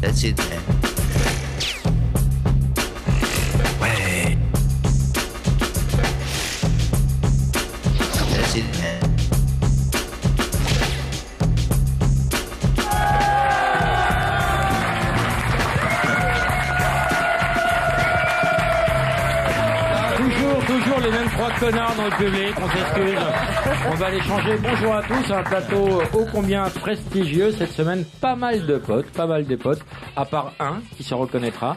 That's it, man. Ouais. That's it, man. Toujours les mêmes trois connards dans le public, on s'excuse. On va les changer. Bonjour à tous, un plateau ô combien prestigieux cette semaine. Pas mal de potes, à part un qui se reconnaîtra.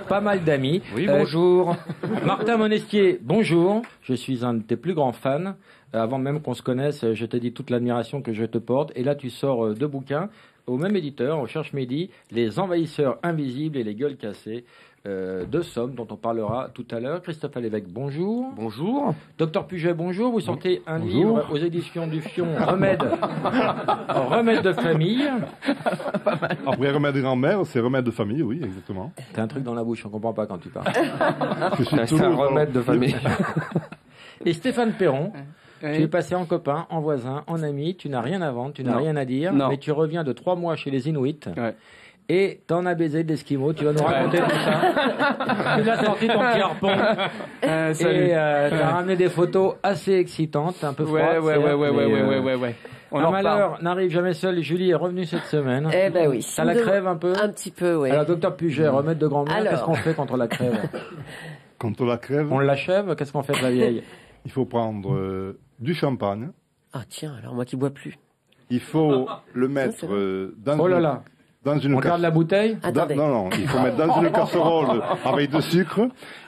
Pas mal d'amis. Oui, bonjour. Martin Monestier, bonjour. Je suis un de tes plus grands fans. Avant même qu'on se connaisse, je t'ai dit toute l'admiration que je te porte. Et là, tu sors deux bouquins au même éditeur, au Cherche Midi, Les Envahisseurs Invisibles et les Gueules Cassées. Deux sommes dont on parlera tout à l'heure. Christophe Alévèque, bonjour. Bonjour. Docteur Puget, bonjour. Vous sortez un livre aux éditions du Fion, Remède de famille. Après remède de grand-mère, c'est remède de famille, oui, exactement. T'as un truc dans la bouche, on comprend pas quand tu parles. C'est un remède de famille. Et Stéphane Perron. Oui. Tu es passé en copain, en voisin, en ami, tu n'as rien à vendre, tu n'as rien à dire, mais tu reviens de 3 mois chez les Inuits. Ouais. Et t'en as baisé d'Esquimaux, tu vas nous raconter tout ça. Tu l'as sorti ton petit harpon. Et t'as ramené des photos assez excitantes, un peu froides. Ouais. Un malheur n'arrive jamais seul. Julie est revenue cette semaine. Eh ben oui. T'as la crève un peu? Un petit peu, oui. Alors, docteur Puget, remède de grand-mère, qu'est-ce qu'on fait contre la crève? Contre la crève, On l'achève? Qu'est-ce qu'on fait de la vieille? il faut prendre du champagne. Ah tiens, alors moi qui bois plus. Il faut le mettre dans Oh là là. dans une On garde la bouteille? Attendez. Non, il faut mettre dans une casserole avec de sucre.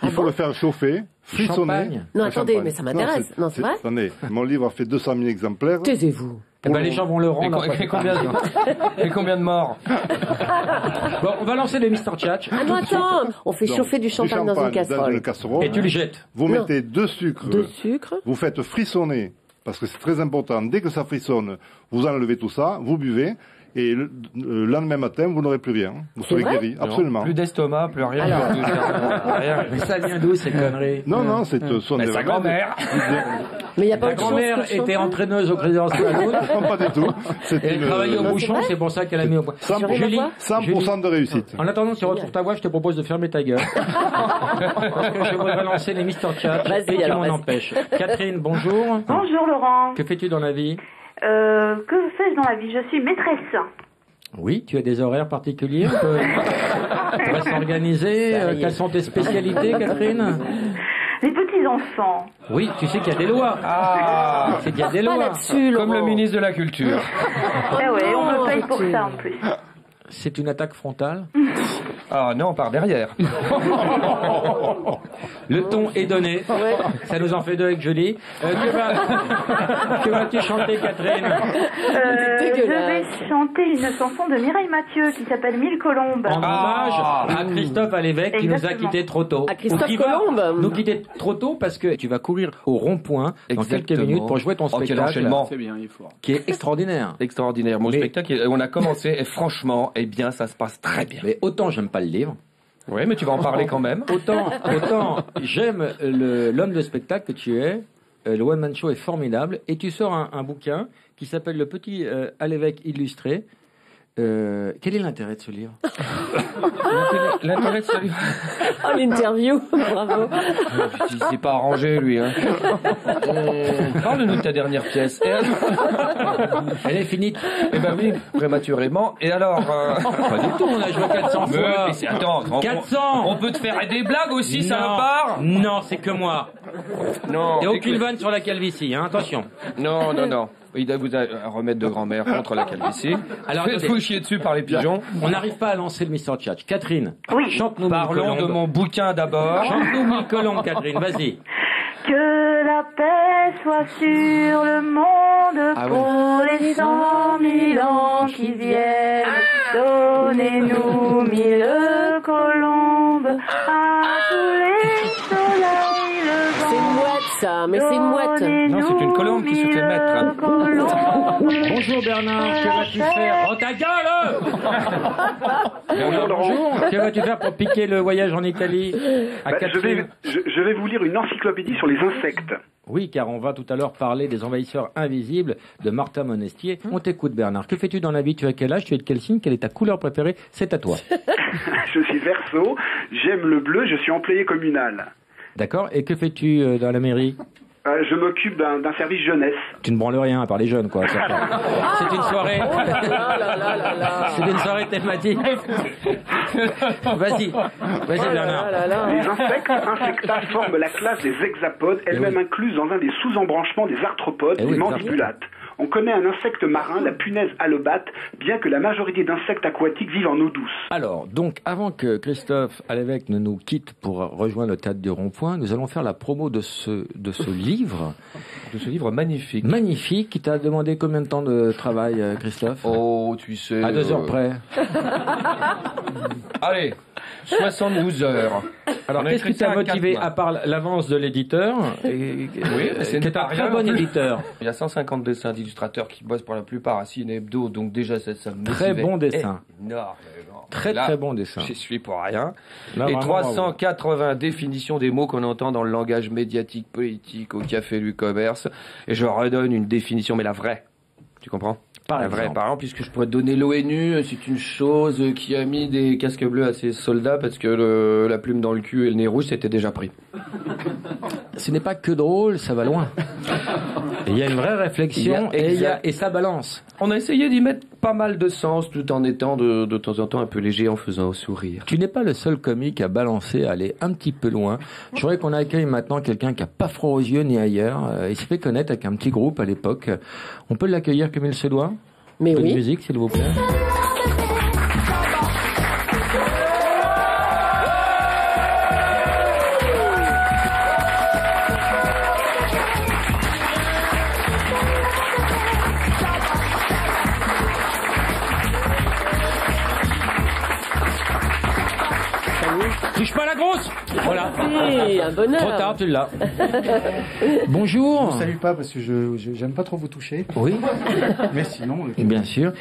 Il faut le faire chauffer, frissonner. Champagne. Non, Le attendez, champagne. mais ça m'intéresse. Non, c'est vrai? Attendez, mon livre a fait 200 000 exemplaires. Taisez-vous. Eh ben, les gens vont le rendre. Et combien de morts? Bon, on va lancer les Mister Tchatch. Ah non, attends, on fait Donc, chauffer du champagne dans une casserole. Et tu le jettes. Vous Non. mettez deux sucres. De sucre. Vous faites frissonner, parce que c'est très important. Dès que ça frissonne, vous enlevez tout ça, vous buvez, et le lendemain matin, vous n'aurez plus rien. Vous serez vrai guéri, absolument. Plus d'estomac, plus rien. Alors. Rien. Mais ça vient d'où ces conneries? Non, c'est son Mais sa grand-mère. Mais il n'y a pas Ma autre chose grand-mère que le était champagne. entraîneuse au Crédit Saloon. Non, pas du tout. C'est Elle travaillait au Non, bouchon, c'est vrai c'est pour ça qu'elle a mis au point. 100%, Julie, 100% de réussite. en attendant que tu retrouves ta voix, je te propose de fermer ta gueule. Parce que je voudrais lancer les Mister Chat Vas-y, et tu alors, m'en vas-y. empêches. Catherine, bonjour. Bonjour Laurent. Que fais-tu dans la vie? Que fais-je dans la vie? Je suis maîtresse. Oui, tu as des horaires particuliers? On pourrait s'organiser. Ça y est. Quelles sont tes spécialités, Catherine? Les petits-enfants. Oui, tu sais qu'il y a des lois. Ah, C'est qu'il y a des Pas lois. là-dessus, Laurent. comme le ministre de la Culture. Eh ouais, on me paye pour arrêtez. ça en plus. C'est une attaque frontale. Ah non, par derrière. Le ton est donné. Ça nous en fait deux avec Julie. Que vas-tu chanter, Catherine? Je dégueulasse. vais chanter une chanson de Mireille Mathieu qui s'appelle Mille Colombes. En hommage à Christophe Alévêque qui nous a Exactement. quittés trop tôt. À Christophe Ou qui va Colombe. nous quitter trop tôt parce que tu vas courir au rond-point dans quelques Exactement. minutes pour jouer ton Oh, quel spectacle enchaînement. qui est extraordinaire. Extraordinaire. Mon Mais- spectacle, on a commencé et franchement, eh bien, ça se passe très bien. Mais autant j'aime pas le livre, Oui, mais tu vas en parler quand même. autant j'aime l'homme de spectacle que tu es. Le One Man Show est formidable et tu sors un bouquin qui s'appelle Le Petit Alévêque illustré. Quel est l'intérêt de ce livre? L'intérêt de celui. Oh, l'interview. Bravo. Il s'est pas arrangé, lui. Hein. Parle-nous de ta dernière pièce. Et alors Elle est finie. Eh ben oui, prématurément. Et alors Pas du tout, on a joué 400 fois. Attends, 400. on peut te faire des blagues aussi, ça Non. repart. Non, c'est que moi. Non. Et aucune écoute. vanne sur la calvitie, hein, attention. Non. Il vous a un remède de grand-mère contre la calvitie. Alors, Faites vous chier dessus par les pigeons. On n'arrive pas à lancer le Mister Chat. Catherine, Oui. chante-nous Parlons Mille de Colombes. mon bouquin d'abord. Chante-nous Mille Colombes, Catherine, vas-y. Que la paix soit sur le monde Ah pour les 100 000 ans qui viennent. Donnez-nous 1000 colombes à tous les soleils C'est une levants. mouette, mais c'est une mouette. Non, c'est une colombe qui se fait mettre. Bonjour Bernard, que vas-tu faire? Oh ta gueule! Bernard, bonjour. Que vas-tu faire pour piquer le voyage en Italie à Catherine? Je vais vous lire une encyclopédie sur les insectes. Oui, car on va tout à l'heure parler des envahisseurs invisibles de Martin Monestier. On t'écoute Bernard. Que fais-tu dans la vie? Tu as quel âge? Tu es de quel signe? Quelle est ta couleur préférée? C'est à toi. Je suis Verseau, j'aime le bleu, je suis employé communal. D'accord. Et que fais-tu dans la mairie? Je m'occupe d'un service jeunesse. Tu ne branles rien à part les jeunes, quoi. C'est une soirée. C'est une soirée thématique. Vas-y Bernard. Les insectes, insecta, forment la classe des hexapodes, elle-même incluse dans un des sous-embranchements des arthropodes, les mandibulates. On connaît un insecte marin, la punaise alobate, bien que la majorité d'insectes aquatiques vivent en eau douce. Alors, donc, avant que Christophe Alévèque ne nous quitte pour rejoindre le théâtre du Rond-Point, nous allons faire la promo de ce livre. De ce livre magnifique. Magnifique, qui t'a demandé combien de temps de travail, Christophe? Oh, tu sais... À 2 heures près. Allez, 72 heures. Alors, qu'est-ce qui t'a motivé, à part l'avance de l'éditeur? Oui, c'est un très bon éditeur. Il y a 150 dessins d'illustrateurs qui bossent pour la plupart à Ciné Hebdo, donc déjà ça me très bon dessin. Énormément. Très bon dessin. J'y suis pour rien. Là, et 380 définitions des mots qu'on entend dans le langage médiatique politique au café du commerce. Et je redonne une définition, mais la vraie. Tu comprends? La vraie, par exemple, puisque je pourrais te donner l'ONU, c'est une chose qui a mis des casques bleus à ses soldats parce que la plume dans le cul et le nez rouge, c'était déjà pris. Ce n'est pas que drôle, ça va loin. Il y a une vraie réflexion et ça balance. On a essayé d'y mettre pas mal de sens tout en étant de temps en temps un peu léger en faisant sourire. Tu n'es pas le seul comique à balancer, à aller un petit peu loin. Je voudrais qu'on accueille maintenant quelqu'un qui a pas froid aux yeux ni ailleurs. Il s'est fait connaître avec un petit groupe à l'époque. On peut l'accueillir comme il se doit? Mais un peu oui. de musique, s'il vous plaît. Touche pas la grosse. Voilà. Oui, un bonheur. Trop tard, tu l'as. Bonjour. Je ne salue pas parce que j'aime pas trop vous toucher. Oui. Mais sinon... Bien sûr.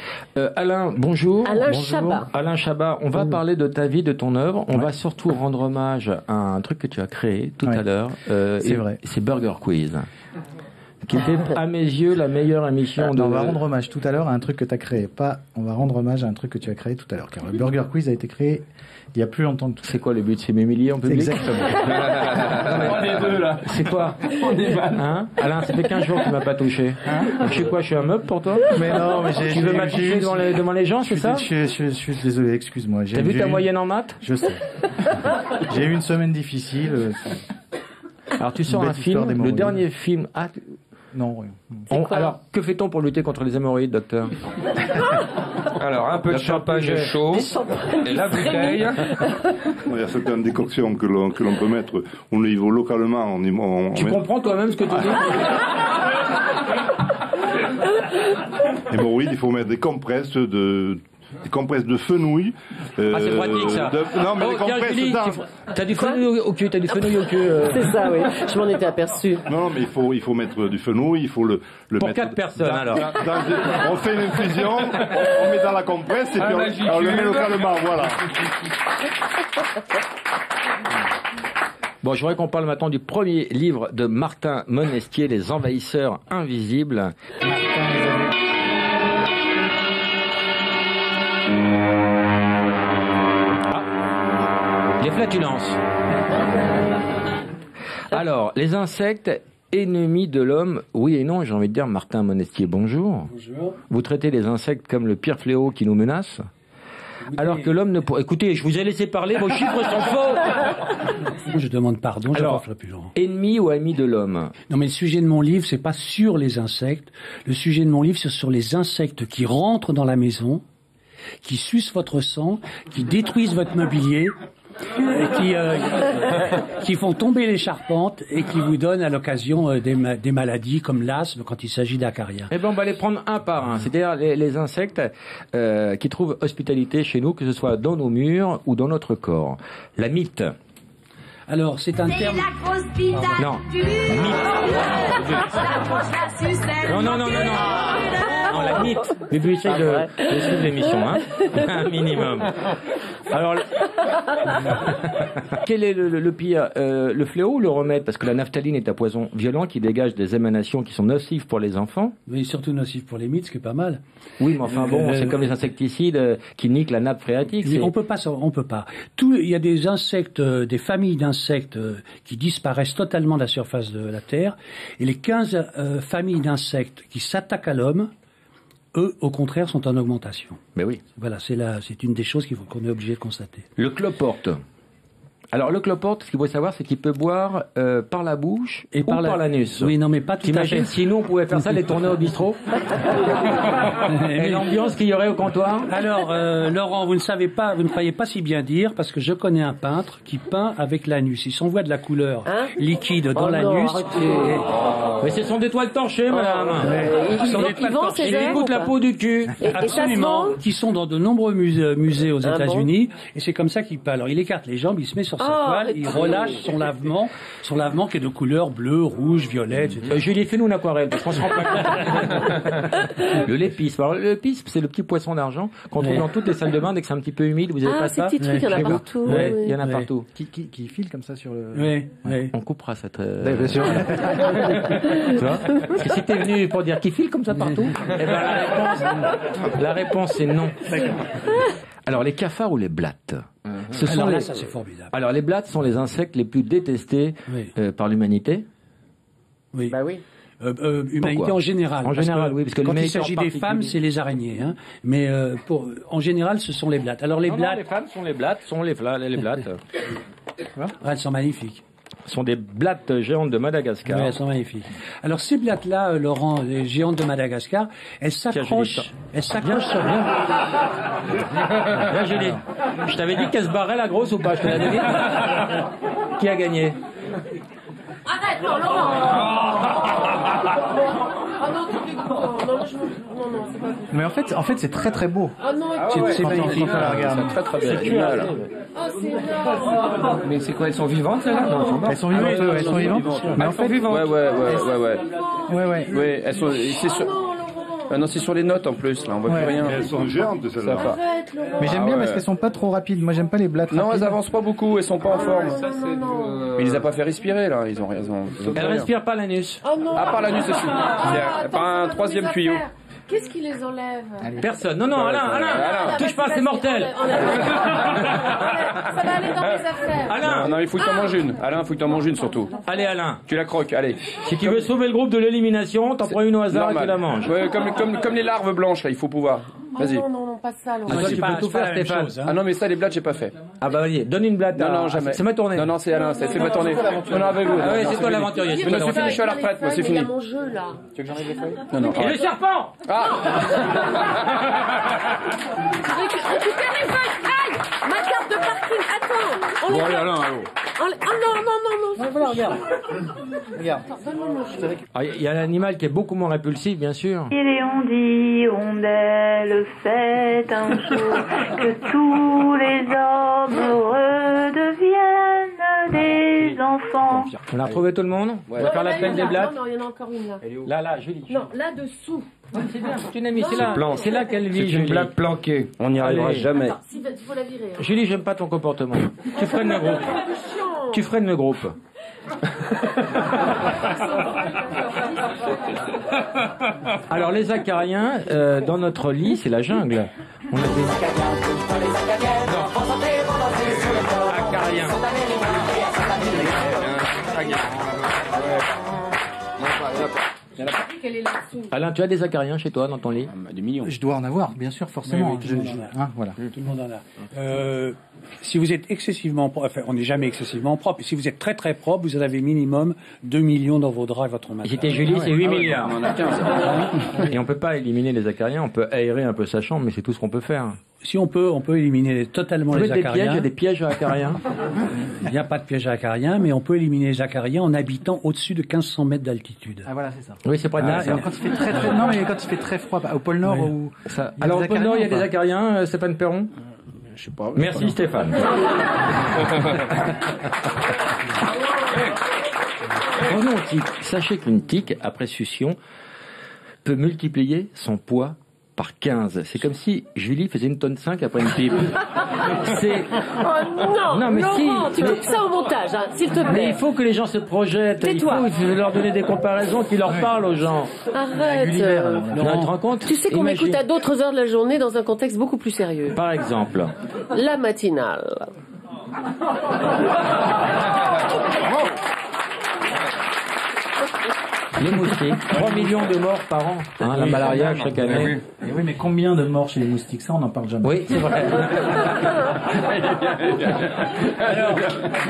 Alain, bonjour. Alain Bonjour. Chabat. Alain Chabat, on va parler de ta vie, de ton œuvre. On va surtout rendre hommage à un truc que tu as créé tout à l'heure. C'est vrai. C'est Burger Quiz. Qui était, à mes yeux, la meilleure émission On va rendre hommage tout à l'heure à un truc que tu as créé. On va rendre hommage à un truc que tu as créé tout à l'heure. Car le Burger Quiz a été créé il y a plus longtemps que tout. C'est quoi le but? C'est m'humilier en public? Exactement. On est deux là. C'est quoi? Hein? Alain, ça fait 15 jours que tu m'as pas touché. Je suis quoi? Je suis un meuble pour toi? Mais non, mais Tu veux m'afficher devant les gens, c'est ça? Je suis désolé, excuse-moi. T'as vu ta moyenne en maths? Je sais. J'ai eu une semaine difficile. Alors tu sors un film, le dernier film... Ah, non, rien. Alors, que fait-on pour lutter contre les hémorroïdes, docteur? Alors, un peu de champagne chaud et la bouteille. Il y a certaines décoctions que l'on peut mettre au niveau localement. Tu comprends toi-même ce que tu dis? Hémorroïdes, il faut mettre des compresses de fenouil. C'est pratique ça. Non, mais des compresses Julie, t'as du fenouil au cul, C'est ça, oui. Je m'en étais aperçu. Non, mais il faut mettre du fenouil, il faut le pour mettre... 4 personnes, alors. On fait une infusion, on met dans la compresse et puis on le met localement, voilà. Bon, je voudrais qu'on parle maintenant du premier livre de Martin Monestier, Les envahisseurs invisibles. Les flatulences. Alors, les insectes ennemis de l'homme, oui et non, j'ai envie de dire, Martin Monestier, bonjour. Bonjour. Vous traitez les insectes comme le pire fléau qui nous menace? Alors que l'homme ne pourrait... Écoutez, je vous ai laissé parler, vos chiffres sont faux. Je demande pardon, je ne ferai plus long. Ennemi ou ami de l'homme? Non, mais le sujet de mon livre, c'est pas sur les insectes. Le sujet de mon livre, c'est sur les insectes qui rentrent dans la maison, qui sucent votre sang, qui détruisent votre mobilier, et qui font tomber les charpentes et qui vous donnent à l'occasion des maladies comme l'asthme quand il s'agit d'acariens. Eh ben, on va les prendre un par un. C'est-à-dire les insectes qui trouvent hospitalité chez nous, que ce soit dans nos murs ou dans notre corps. La mite. Alors, c'est un terme... la grosse bite à Non. Non, non, non, non, non. Non, la mythe. Bubu, essaye de suivre l'émission, hein. Un minimum. Alors, quel est le pire, le fléau ou le remède? Parce que la naphtaline est un poison violent qui dégage des émanations qui sont nocives pour les enfants. Mais surtout nocif pour les mythes, ce qui est pas mal. Oui, mais enfin bon, c'est comme les insecticides qui niquent la nappe phréatique. On peut pas. Il y a des insectes, des familles d'insectes qui disparaissent totalement de la surface de la Terre, et les 15 familles d'insectes qui s'attaquent à l'homme, eux, au contraire, sont en augmentation. Mais oui. Voilà, c'est une des choses qu'on est obligé de constater. Le cloporte. Alors le cloporte, ce qu'il faut savoir, c'est qu'il peut boire par la bouche ou par l'anus. Oui, non, mais pas tout à fait. T'imagines si nous on pouvait faire ça, les tournées au bistrot et l'ambiance qu'il y aurait au comptoir. Alors, Laurent, vous ne croyez pas si bien dire, parce que je connais un peintre qui peint avec l'anus. Il s'envoie de la couleur liquide dans l'anus. Mais ce sont des toiles torchées, madame. Ce sont des toiles torchées. Il écoute la peau du cul. Absolument. Qui sont dans de nombreux musées aux États-Unis. Et c'est comme ça qu'il peint. Alors, il écarte les jambes, il se met sur sa toile, il relâche son lavement qui est de couleur bleue, rouge, violette. Julie, fais-nous une aquarelle, parce qu'on se rend pas compte. Le lépispe. Alors, le lépispe, c'est le petit poisson d'argent qu'on trouve dans toutes les salles de bain dès que c'est un petit peu humide. Vous avez pas ça? Ces petits trucs, il y en a partout. Il y en a partout. Qui file comme ça sur le... Oui. On coupera cette... Bien sûr. Tu vois? Parce que si t'es venu pour dire qu'il file comme ça partout, eh ben la réponse c'est non. Alors, les cafards ou les blattes? Ce sont là, ça c'est formidable. Alors, les blattes sont les insectes les plus détestés par l'humanité. Oui. Bah oui. Humanité Pourquoi? en général. En général, oui, parce que quand il l'humanité s'agit en des femmes, c'est les araignées. Hein. Mais en général, ce sont les blattes. Alors les blattes... les femmes sont les blattes, les blattes. Elles sont magnifiques. Ce sont des blattes géantes de Madagascar. Oui, elles sont magnifiques. Alors ces blattes-là, Laurent, les géantes de Madagascar, elles s'accrochent sur... Bien, Julie. Je t'avais dit qu'elle se barrait la grosse ou pas? Je te l'avais dit. Qui a gagné? Arrête, non, Laurent. Ah non, c'est pas... Mais en fait, c'est très très beau. Ah non, C'est magnifique. C'est très bien. Ah, c'est énorme. Mais c'est quoi, elles sont vivantes, celles-là? Non, elles sont mortes. Elles sont vivantes, elles sont vivantes. Mais en fait, Ouais, elles sont... C'est sur... Ah non, c'est sur les notes en plus, là, on voit plus rien. Elles sont géantes, celles-là. Arrête, Laurent. mais j'aime bien parce qu'elles sont pas trop rapides. Moi, j'aime pas les blattes Non, rapides. elles avancent pas beaucoup, elles sont pas en forme. Non. Mais il les a pas fait respirer, là, ils ont raison. Elle respire pas l'anus. Oh non. À part l'anus aussi. Par un troisième tuyau. Qu'est-ce qui les enlève? Personne. Non, Alain, touche pas, c'est mortel. Ça va aller dans mes affaires. Alain. Non, il faut que t'en manges une. Alain, il faut que t'en manges une surtout. Allez, Alain. Tu la croques, allez. Si tu veux sauver le groupe de l'élimination, t'en prends une au hasard et tu la manges. Ouais, comme les larves blanches, là, il faut pouvoir. Vas-y. Non, pas ça, Laurent. Toi, tu peux tout faire, Stéphane. Ah non, mais ça, les blattes, j'ai pas fait. Ah bah vas-y, donne une blatte. Non, jamais. C'est ma tournée. Non, c'est Alain, c'est ma tournée. Non, avec vous. Ah ouais, c'est toi l'aventurier. Mais non, c'est fini, je suis à la retraite, moi, c'est fini. Il y a mon jeu, là. Tu veux que j'enlève les feuilles? Non. Et le serpent. Récupère les feuilles. Aïe, ma carte de parking. Attends. Bon, allez, Alain, allô. Ah non. Voilà, regarde. Regarde. Il y a un animal qui est beaucoup moins répulsif, bien sûr. Et on dit, rondelle, faites un jour que tous les hommes redeviennent des enfants. On a retrouvé tout le monde? On va faire la peine des blattes. Non, il y en a encore une là. Là, Julie. Non, là-dessous. C'est bien, c'est une amie, c'est là qu'elle vit, C'est une Julie. blague planquée. On n'y arrivera Allez. jamais. Attends, il faut la virer. Hein. Julie, j'aime pas ton comportement. Tu freines le groupe. Tu freines le groupe. Alors, les acariens, dans notre lit, c'est la jungle. On a des... Acariens. Alain, tu as des acariens chez toi, dans ton lit? Des millions. Je dois en avoir, bien sûr, forcément. Oui, tout le monde en a. Hein, voilà. Tout le monde en a. Si vous êtes excessivement propre, enfin, on n'est jamais excessivement propre, si vous êtes très très propre, vous en avez minimum 2 millions dans vos draps et votre matelas. C'était Julie, c'est 8 milliards. On en a 15. Et on peut pas éliminer les acariens, on peut aérer un peu sa chambre, mais c'est tout ce qu'on peut faire. Si on peut éliminer totalement les acariens. Il y a des pièges à acariens. Il n'y a pas de piège à acariens, mais on peut éliminer les acariens en habitant au-dessus de 1500 mètres d'altitude. Ah voilà, c'est ça. Oui, c'est pas Quand il fait très non, mais quand il fait très froid, au pôle Nord ou. Alors au pôle Nord, il y a des acariens, Stéphane Perron. je sais pas. Merci Stéphane. Revenons aux tiques. Sachez qu'une tique, après succion, peut multiplier son poids par 15. C'est comme si Julie faisait 1,5 tonne après une pipe. C'est... Oh non, mais Laurent, si, tu coupes ça au montage, hein, s'il te plaît. Mais il faut que les gens se projettent. Tais-toi. Il faut leur donner des comparaisons qui leur parlent aux gens. Arrête. Tu te rends compte? Tu sais qu'on Imagine. m'écoute à d'autres heures de la journée dans un contexte beaucoup plus sérieux. Par exemple. La matinale. Les moustiques, 3 millions de morts par an, hein, la malaria chaque année. Oui, mais combien de morts chez les moustiques? Ça, on n'en parle jamais. Oui, c'est vrai. Alors,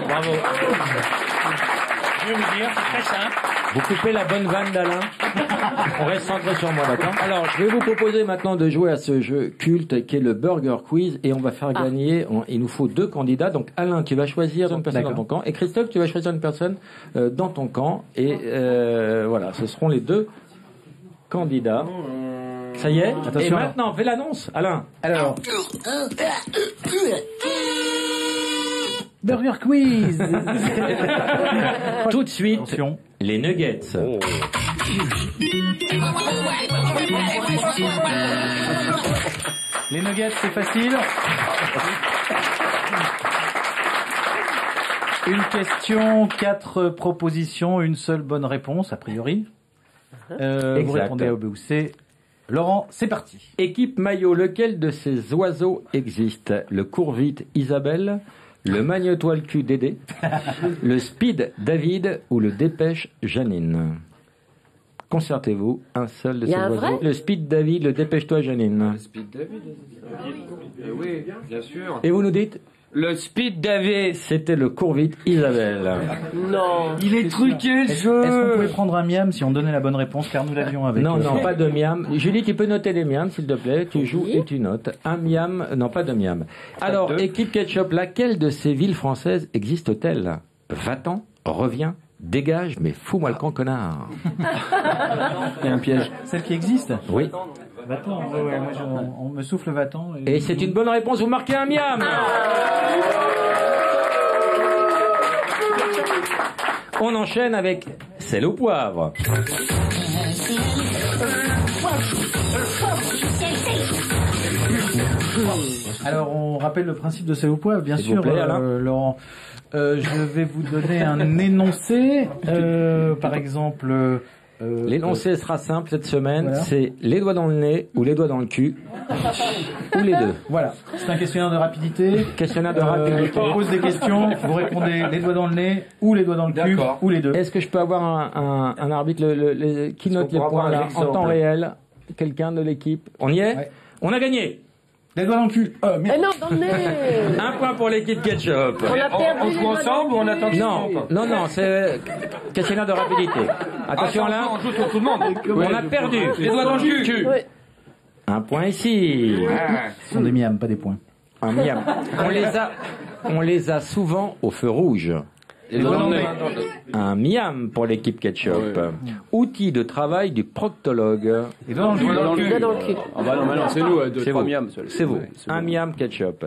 bravo. Je vais vous dire, c'est très simple. Vous coupez la bonne vanne d'Alain. On reste centré sur moi, d'accord? Alors, je vais vous proposer maintenant de jouer à ce jeu culte qui est le Burger Quiz et on va faire gagner, il nous faut 2 candidats. Donc, Alain, tu vas choisir une personne dans ton camp et Christophe, tu vas choisir une personne dans ton camp et voilà, ce seront les 2 candidats. Ça y est? Attention. Et maintenant, fais l'annonce, Alain. Alors. Burger Quiz. Tout de suite, Attention. les nuggets. Les nuggets, c'est facile. Une question, 4 propositions, une seule bonne réponse, a priori. Vous Exact. répondez à B ou C. Laurent, c'est parti. Équipe maillot, lequel de ces oiseaux existe? Le courvite Isabelle, le magnétoile cul Dédé, le speed David ou le dépêche Janine? Concertez-vous, un seul de Y ces a un oiseaux. vrai Le speed David, le dépêche-toi Janine. Le Speed David. Oui, bien sûr. Et vous nous dites? Le Speed David. C'était le courvite Isabelle. Non. Il est truqué, ce Est-ce qu'on jeu. pouvait prendre un miam si on donnait la bonne réponse, car nous l'avions avec. Non, non, pas de miam. Julie, tu peux noter les miams, s'il te plaît. Tu joues et tu notes. Un miam, non, pas de miam. Alors, équipe ketchup, laquelle de ces villes françaises existe-t-elle? Va-t'en, reviens, dégage, mais fous-moi le camp, connard. Il y a un piège. Celle qui existe? Oui. Va-t'en, ouais, moi on me souffle va-t'en. Et c'est une bonne réponse, vous marquez un miam. On enchaîne avec sel au poivre. Alors on rappelle le principe de sel au poivre, bien S'il sûr, vous plaît, Alain. Laurent. Je vais vous donner un énoncé, par exemple. L'énoncé sera simple cette semaine, Voilà. c'est les doigts dans le nez ou les doigts dans le cul, ou les deux. Voilà, c'est un questionnaire de rapidité. Questionnaire de rapidité. On pose des questions, vous répondez les doigts dans le nez, ou les doigts dans le cul, D'accord. ou les deux. Est-ce que je peux avoir un arbitre qui note les pourra points avoir là, un en exemple temps réel? Quelqu'un de l'équipe? On y est? Ouais. On a gagné. Les doigts dans le cul. Eh non, dans le nez. Un point pour l'équipe ketchup. On a perdu. On les joue doigts ensemble ou on attend que Non, non, non, c'est questionnaire de rapidité. Attention là, On joue sur tout le monde. on a perdu. Les doigts dans le cul. Ouais. Un point ici. Ce sont des miams, pas des points. Un miam. On les a souvent au feu rouge. Les doigts dans le nez. Un miam pour l'équipe ketchup. Outil de travail du proctologue. Les doigts dans le cul. Les doigts dans le cul. Ah bah non, mais non, c'est nous, C'est vous. C'est vous. Un miam ketchup.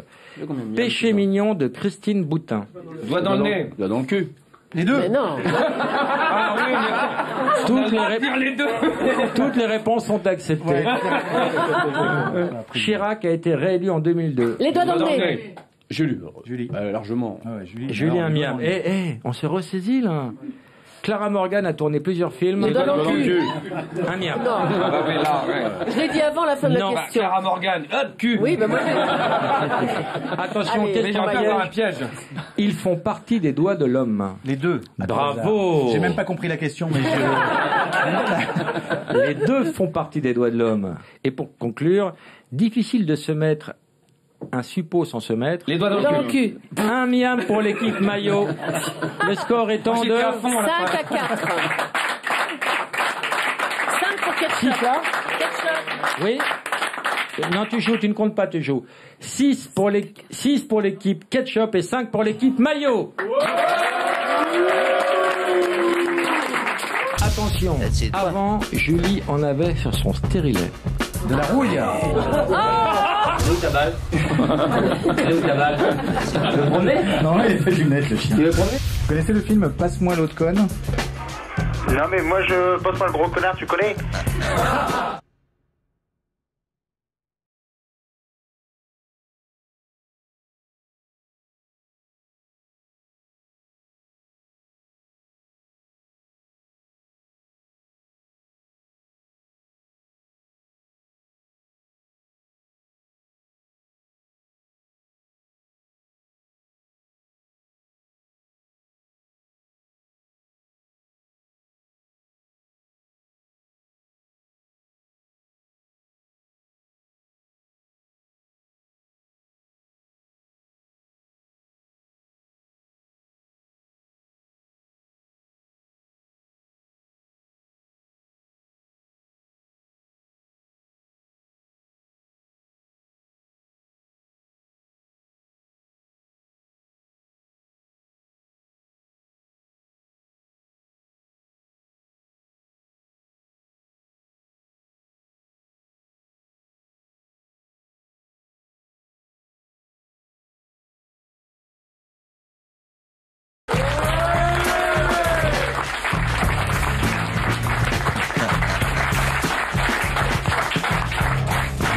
Péché mignon de Christine Boutin. Doigts dans le nez. Doigts dans le cul. Les deux. Mais non. Ah oui, Toutes les réponses sont acceptées. Chirac a été réélu en 2002. Les doigts dans le nez. Julie. Largement. Ah ouais, Julien Alors, Miam. On se ressaisit là. Clara Morgan a tourné plusieurs films. Les doigts dans le cul. Un miam. Non. Je l'ai dit avant la fin de la Non, question. Clara Morgan. Hop, cul. Oui, ben moi j'ai... Attention, Allez, question on va y piège. Un piège. Ils font partie des doigts de l'homme. Les deux. Bravo. J'ai même pas compris la question, mais Les deux font partie des doigts de l'homme. Et pour conclure, difficile de se mettre un suppôt sans se mettre. Les doigts Dans le cul. Un miam pour l'équipe maillot. Le score étant de 5 à 4. 5 pour ketchup. Ketchup. Oui. Non, tu joues, tu ne comptes pas, tu joues. 6 pour l'équipe ketchup et 5 pour l'équipe maillot. Attention, That's it. avant, Julie en avait sur son stérilet. de la rouille. Elle est où ta balle? Elle est où ta balle? Tu veux promener? Non, il est fait lunettes, le chien. Tu veux promener? Vous connaissez le film Passe-moi l'autre conne? Non mais moi je passe pas le gros connard, tu connais?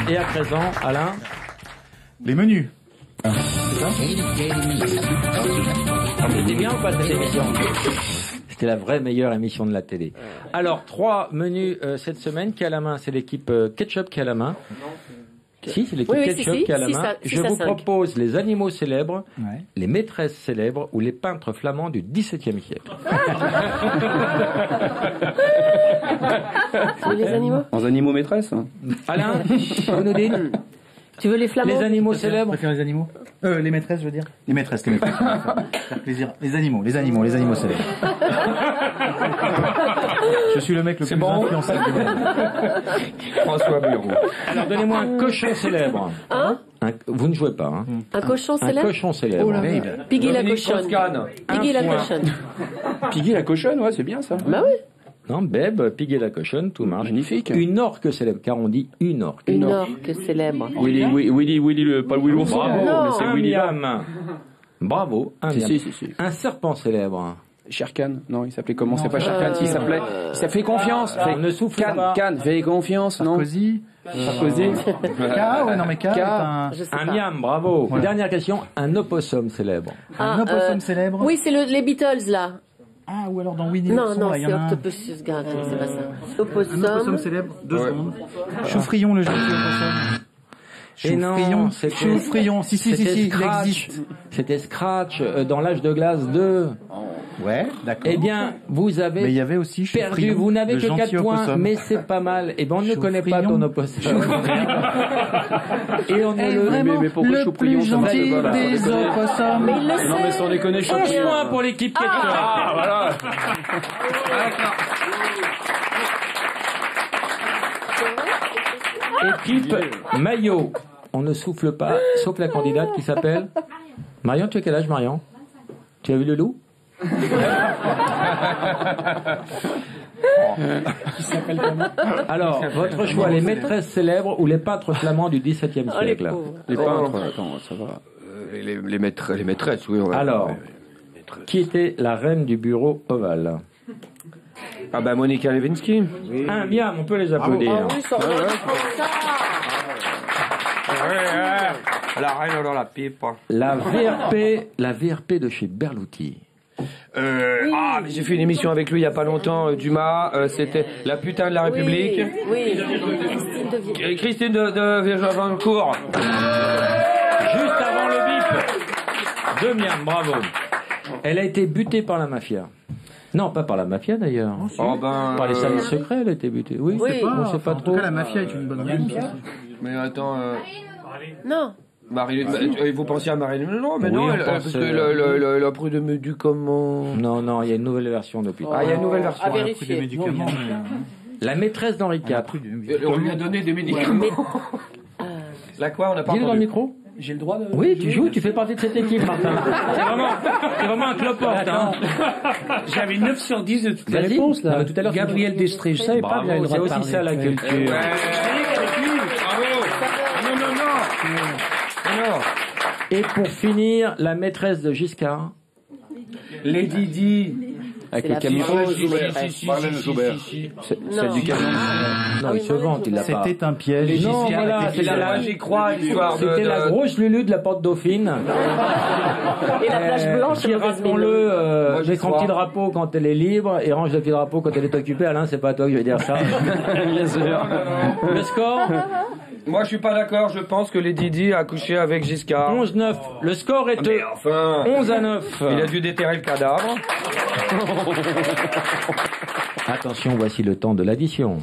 Et à présent, Alain, les menus. C'était bien ou pas cette émission? C'était la vraie meilleure émission de la télé. Alors, 3 menus cette semaine. Qui a la main? C'est l'équipe Ketchup qui a la main. Si, c'est l'équipe Ketchup qui a la main. Je vous propose les animaux célèbres, les maîtresses célèbres ou les peintres flamands du XVIIe siècle. C'est les animaux? En animaux maîtresses. Alain, vous nous dites? Tu veux les flamands? Les animaux célèbres? Tu préfères les animaux? Les maîtresses, je veux dire. Les maîtresses. Faire plaisir. Les animaux célèbres. Je suis le mec le plus influençable du monde. François Bureau. Alors, donnez-moi un cochon célèbre. Vous ne jouez pas, hein? Un cochon célèbre? Un cochon célèbre. Oh là là. Piggy la cochonne. Piggy la cochonne. Piggy la cochonne, ouais, c'est bien ça. Bah oui. Non, Beb, Piggy la cochonne, tout marche. Magnifique. Une orque célèbre, car on dit une orque. Une orque célèbre. Willy, pas le Willy Ourson. Bravo, Non. c'est Willy Lam. Bravo, un miam. Si. Un serpent célèbre. Sherkan, non, il s'appelait comment? C'est pas Sherkan, il s'appelait. Ça fait confiance. Alors, ne souffle pas. Cannes, fais confiance, non? Sarkozy. Ouais, non mais K. Un miam, bravo. Voilà. Dernière question, un opossum célèbre. Un opossum célèbre. Oui, c'est les Beatles là. Ah, ou alors dans Winnie Non, l'ourson, non, là, il y c'est en a un. Octopus Garden, c'est pas ça. Un opossum Opossum. célèbre, 2 secondes. Choufrion, le jeu de opossum. Et non, Choufrion, si, il Scratch. existe. C'était Scratch dans l'âge de glace 2. Ouais, d'accord. Eh bien, vous avez Mais il y avait aussi perdu, Choufrion, vous n'avez le que 4 gentil points, opossum. mais c'est pas mal. Eh ben, on ne connaît pas ton opossum. Et on ne le... Vraiment mais pourquoi le Choufrion, plus ça va, gentil voilà. des opossums. Mais il le sait. Non, mais sans déconner, 11 Choufrion. points pour l'équipe Ketchup. Ah, voilà. Équipe Maillot. On ne souffle pas, sauf la candidate qui s'appelle... Marion, tu as quel âge, Marion? Tu as vu le loup? Qui s'appelle comment? Alors, votre choix, les maîtresses célèbres ou les peintres flamands du XVIIe Oh, les siècle? pauvres. Les peintres, attends, ça va. Les maîtresses, oui. On va Alors, qui était la reine du bureau ovale? Ah bah Monica Lewinsky. Un miam, on peut les applaudir. Ah oui, ça va. La reine dans la pipe. La VRP de chez Berluti. Ah, mais j'ai fait une émission avec lui il y a pas longtemps, Dumas. C'était La putain de la République. Oui. Christine de Virgevancourt. Juste avant le bip. Deux miam, bravo. Elle a été butée par la mafia. Non, pas par la mafia d'ailleurs. Oh ben, Par les services secrets, elle a été butée. Oui, Oui. on sait pas En tout trop. cas, la mafia est une bonne reine. mais attends. Non. Vous pensiez à Marilyn Monroe, mais Oui, non, on parce pense, que le prix de médicaments. Non, non, il y a une nouvelle version depuis. Ah, il y a une nouvelle version. À vérifier. La maîtresse d'Henri IV. On lui a donné des médicaments. La quoi, on a pas Dis-le dans le entendu. micro. J'ai le droit de... Oui, tu joues, tu fais partie de cette équipe, Martin. C'est vraiment un cloporte, hein. J'avais 9 sur 10 de toutes les Vas-y. réponses, là. Non, mais tout à l'heure, Gabriel Destré, je savais pas Bravo, que j'avais le droit c'est de aussi parler. ça la culture. Bravo. Non. Alors, Et pour finir, la maîtresse de Giscard. Lady Di. Avec le camion. Marlène Joubert. C'est du camion. Non, il se vante, il l'a pas. C'était un piège. Non, voilà, C'est la j'y crois, l'histoire de... C'était la grosse Lulu de la Porte Dauphine. Et la plage blanche, Qui, rappelons-le, met son petit drapeau quand elle est libre et range le petit drapeau quand elle est occupée. Alain, c'est pas à toi que je vais dire ça. Bien sûr. Le score Moi, je suis pas d'accord. Je pense que Lady Di a couché avec Giscard. 11-9. Le score est Mais enfin, 11-9. il a dû déterrer le cadavre. Attention, voici le temps de l'addition.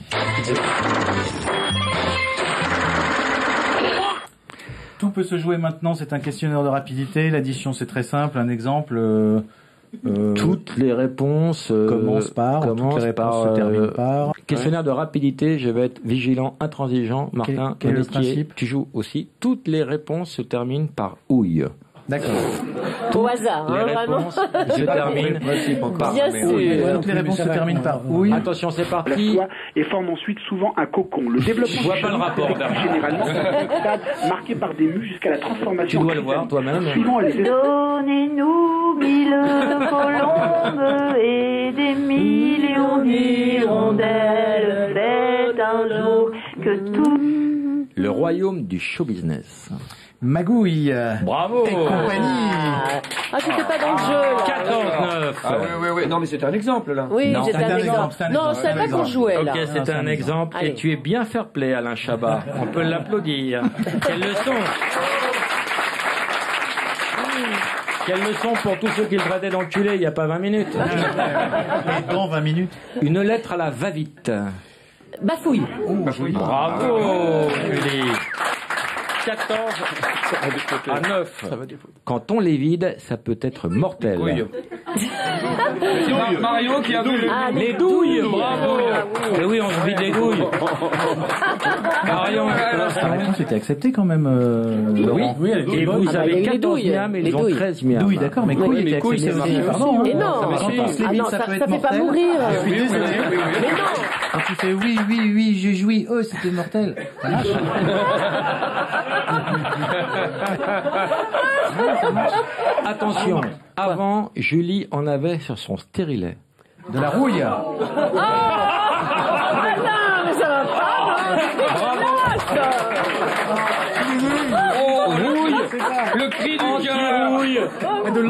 Tout peut se jouer maintenant, c'est un questionnaire de rapidité. L'addition, c'est très simple. Un exemple. Toutes les réponses commencent par. Toutes les réponses se terminent par. Questionnaire de rapidité, je vais être vigilant, intransigeant. Martin, quel est le Monestier, principe? tu joues aussi. Toutes les réponses se terminent par ouille. D'accord. Au hasard, Les hein, vraiment. réponses se terminent par Bien ouille. sûr. Toutes les réponses se terminent par oui. Attention, c'est parti. Et forme ensuite souvent un cocon. Le développement Je vois pas le rapport, s'effectue généralement dans un stade marqué par des mues jusqu'à la transformation. Tu dois le voir toi-même. Suivant les Donnez-nous 1000 colombes et des millions d'hirondelles. Faites un jour que tout... Le royaume du show business. Magouille. Bravo. Et compagnie. Ah, tu n'étais pas dans le jeu, là. 14-9. Ah oui. Non, mais c'était un exemple, là. Oui, Non, c'était c'est un un exemple. exemple, c'est un Non, je exemple, savais pas qu'on jouait, là. Ok, c'est un exemple. Allez. Et tu es bien fair-play, Alain Chabat. On peut l'applaudir. Quelle leçon. Quelle leçon pour tous ceux qui le traitaient d'enculé il n'y a pas 20 minutes. Et dans 20 minutes. Une lettre à la va-vite. Bafouille. Bravo, Julie. 14 à 9. Quand on les vide, ça peut être mortel. C'est Mario qui a vu Ah, Les douilles, bravo. Mais oui, on se vide les douilles. Marion, La réponse était acceptée quand même. Laurent. oui, et vous Ah, bah, il y a avez eu les 14 douilles. miams et Les ils ont douilles. 13 miams. Douille, d'accord, mais couille était couille, acceptée ça aussi. marche Pardon. Mais non. Quand on se Ah lévite, non, ça peut être ça fait pas mortel. mourir. Je suis désolé. Mais non. Quand tu fais oui, je jouis, oh, c'était mortel. Ça marche. Attention, avant, Julie en avait sur son stérilet. De la rouille. Ah non, mais ça va pas. Oh, rouille. Le cri du cœur. De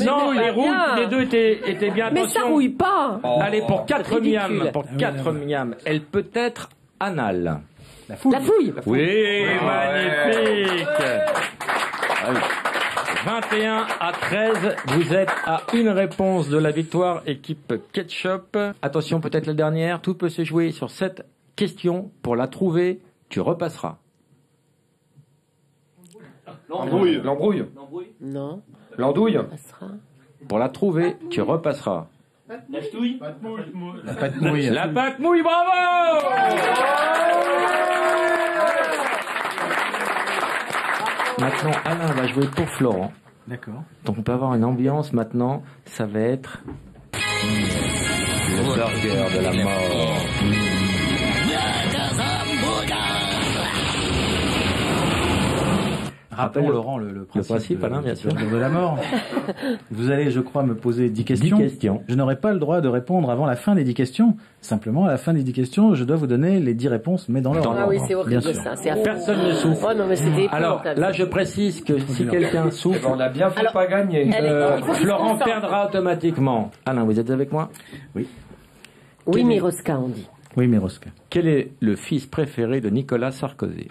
non, les rouilles, les deux étaient bien. Mais Attention. ça rouille pas. Allez, pour 4 ridicule. miams. Pour 4 miams. Elle peut être anale. La fouille. Oui, magnifique. 21 à 13, vous êtes à une réponse de la victoire, équipe Ketchup. Attention, peut-être la dernière, tout peut se jouer sur cette question. Pour la trouver, tu repasseras. L'embrouille. L'embrouille. Non. L'andouille. Passera. Pour la trouver, tu repasseras. La pâte mouille. La pâte mouille, bravo! Maintenant, Alain va jouer pour Florent. D'accord. Donc on peut avoir une ambiance maintenant, ça va être le burger de la mort. Rappelons, Laurent, le principe, Alain, bien sûr. de la mort. Vous allez, je crois, me poser 10 questions. 10 questions. Je n'aurai pas le droit de répondre avant la fin des 10 questions. Simplement, à la fin des 10 questions, je dois vous donner les 10 réponses, mais dans l'ordre. Ah oui, c'est horrible Bien sûr. ça. C'est affreux. Personne ne souffre. Oh non, mais c'était Alors épouvantable. là, je précise que si quelqu'un souffre, On a bien fait Alors, pas gagner. il faut qu'il se Florent concentre. perdra automatiquement. Alain, vous êtes avec moi? Oui. Oui, Miroska, on dit. Oui, Miroska. Quel est le fils préféré de Nicolas Sarkozy?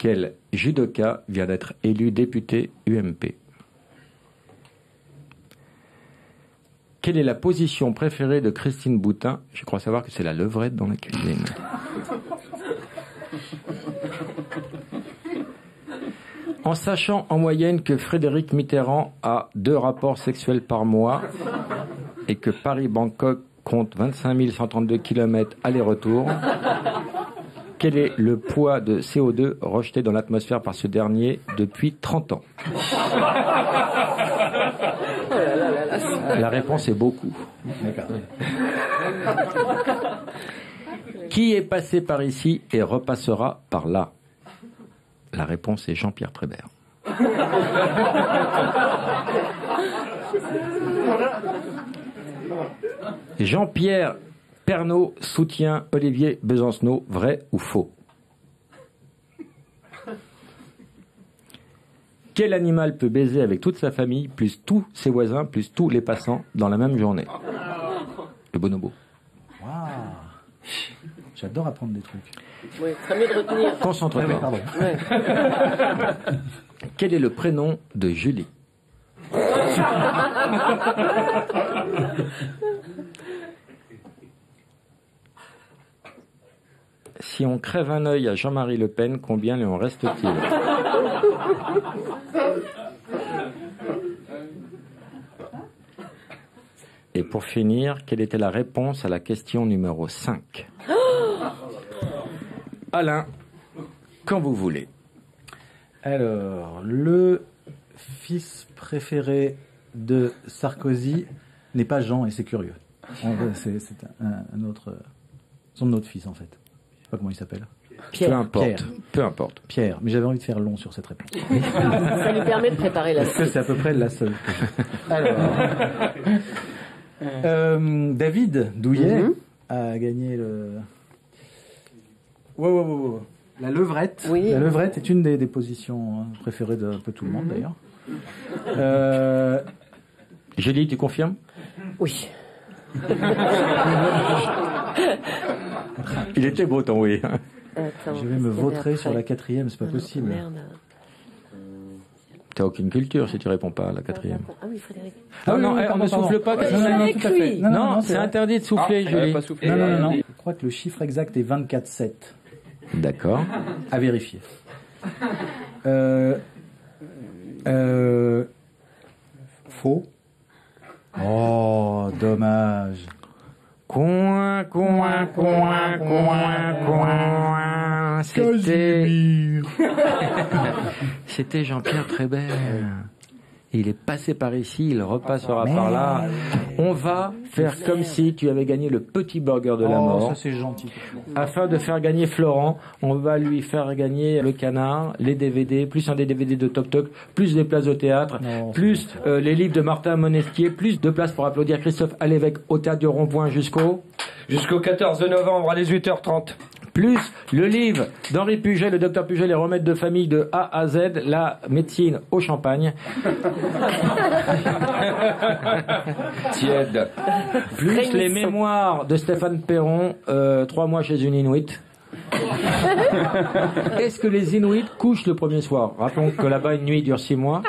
Quel judoka vient d'être élu député UMP? Quelle est la position préférée de Christine Boutin? Je crois savoir que c'est la levrette dans la cuisine. En sachant en moyenne que Frédéric Mitterrand a 2 rapports sexuels par mois et que Paris-Bangkok compte 25 132 km aller-retour, quel est le poids de CO2 rejeté dans l'atmosphère par ce dernier depuis 30 ans? La réponse est beaucoup. D'accord. Qui est passé par ici et repassera par là? La réponse est Jean-Pierre Prébert. Jean-Pierre Pernaut soutient Olivier Besancenot, vrai ou faux? Quel animal peut baiser avec toute sa famille, plus tous ses voisins, plus tous les passants dans la même journée? Le bonobo. Waouh. J'adore apprendre des trucs. Oui, très mieux de retenir. Concentre-toi. Ouais, pardon. Ouais. Quel est le prénom de Julie? Si on crève un œil à Jean-Marie Le Pen, combien lui en reste-t-il? Et pour finir, quelle était la réponse à la question numéro 5? Alain, quand vous voulez. Alors, le fils préféré de Sarkozy n'est pas Jean, et c'est curieux. C'est un autre, son autre fils, en fait. Je sais pas comment il s'appelle. Pierre. Peu importe. Pierre. Peu importe. Pierre, mais j'avais envie de faire long sur cette réponse. Ça lui permet de préparer la Parce que suite. c'est à peu près la seule. Alors, David Douillet a gagné le... Wow. La levrette. Oui. La levrette est une des positions préférées d'un peu tout le monde, d'ailleurs. Julie, tu confirmes? Oui. Il était beau ton oui. Attends, Je vais me c'est vautrer après. sur la quatrième, c'est pas possible. Merde. T'as aucune culture si tu réponds pas à la quatrième. Ah oui, Frédéric. Ah oui, non, oui, on pardon, ne souffle pas. pardon. Non, tout à fait. Non, c'est c'est vrai. interdit de souffler, Julie. pas soufflé. Non. Je crois que le chiffre exact est 24,7. D'accord. À vérifier. Faux. Oh, dommage. Coin. C'était Jean-Pierre Prébert. Il est passé par ici, il repassera par là. On va faire comme si tu avais gagné le petit burger de la mort. Ça c'est gentil. Afin de faire gagner Florent, on va lui faire gagner le canard, les DVD, plus un des DVD de Toc Toc, plus des places au théâtre, Non, plus les livres de Martin Monestier, plus de places pour applaudir Christophe Alévèque au théâtre du Rond-Point jusqu'au 14 novembre à 18h30. plus le livre d'Henri Puget, le docteur Puget, les remèdes de famille de A à Z, la médecine au champagne. Tiède. Plus les mémoires de Stéphane Perron, 3 mois chez une Inuit. Est-ce que les Inuits couchent le premier soir? Rappelons que là-bas une nuit dure 6 mois.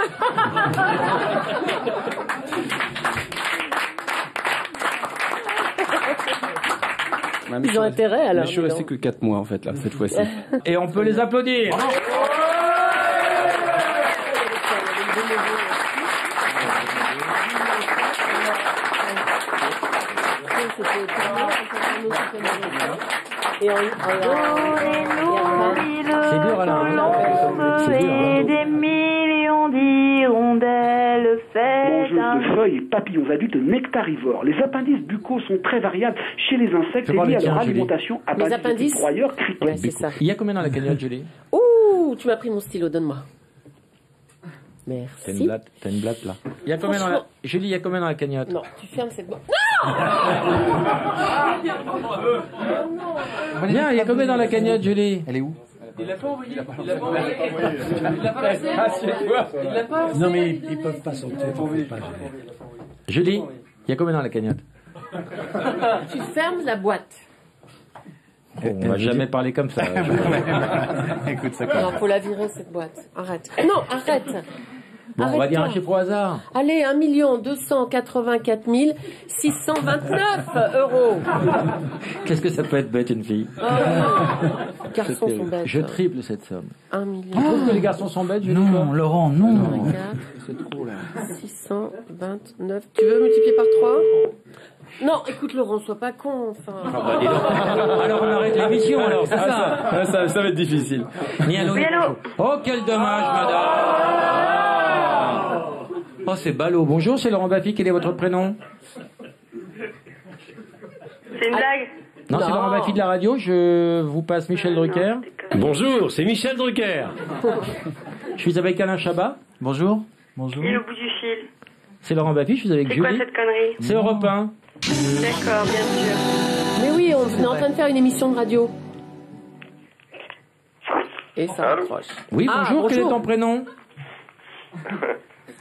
Ils ont intérêt alors. Mais je suis resté que 4 mois en fait là, cette fois-ci. Et on peut les applaudir. C'est dur, Alain. C'est dur, Et des millions d'hirondelles faites Mangeuses de feuilles et papillons adultes nectarivores. Les appendices buccaux sont très variables chez les insectes C'est et pas liés les à leur tiens, Julie. alimentation à Les base de appendices broyeurs criquets. Ouais, c'est ça. Il y a combien dans la cagnotte, Julie? Ouh, tu m'as pris mon stylo, donne-moi. T'as Merci. une blatte là. Il y a combien dans la... Julie, il y a combien dans la cagnotte? Non, tu fermes cette boîte. Bien, il y a combien dans la cagnotte, Julie? Elle est où? Il l'a pas envoyé. Il l'a pas envoyé. Il l'a pas passé. Il l'a pas Non, mais ils peuvent pas sauter. Julie, il y a combien dans la cagnotte? Tu fermes la boîte. On va jamais parler comme ça. Écoute, ça Alors, faut la virer cette boîte. Arrête. Non, arrête. Bon, on va dire un Arrête-toi. chiffre au hasard. Allez, 1 284 629 €. Qu'est-ce que ça peut être bête, une fille? Les garçons sont bêtes. Je triple cette somme. 1 million. Tu trouves que les garçons sont bêtes, Julie? Non, Laurent, non. 629. Tu veux multiplier par 3? Non, écoute Laurent, sois pas con, enfin. Alors on arrête l'émission, alors, c'est ça? Ça va être difficile. Ni un Oui, allô? Oh, quel dommage, madame! Oh, c'est ballot. Bonjour, c'est Laurent Baffy. Quel est votre prénom? C'est une blague. Non, c'est Laurent Baffy de la radio. Je vous passe Michel Drucker. Bonjour, c'est Michel Drucker. Je suis avec Alain Chabat. Bonjour. Bonjour. Et le bout du fil. C'est Laurent Baffy, je suis avec C'est Julie. quoi cette connerie? C'est Europe 1. D'accord, bien sûr. Mais oui, on est en train de faire une émission de radio. Et ça accroche. Oui, bonjour, quel est ton prénom?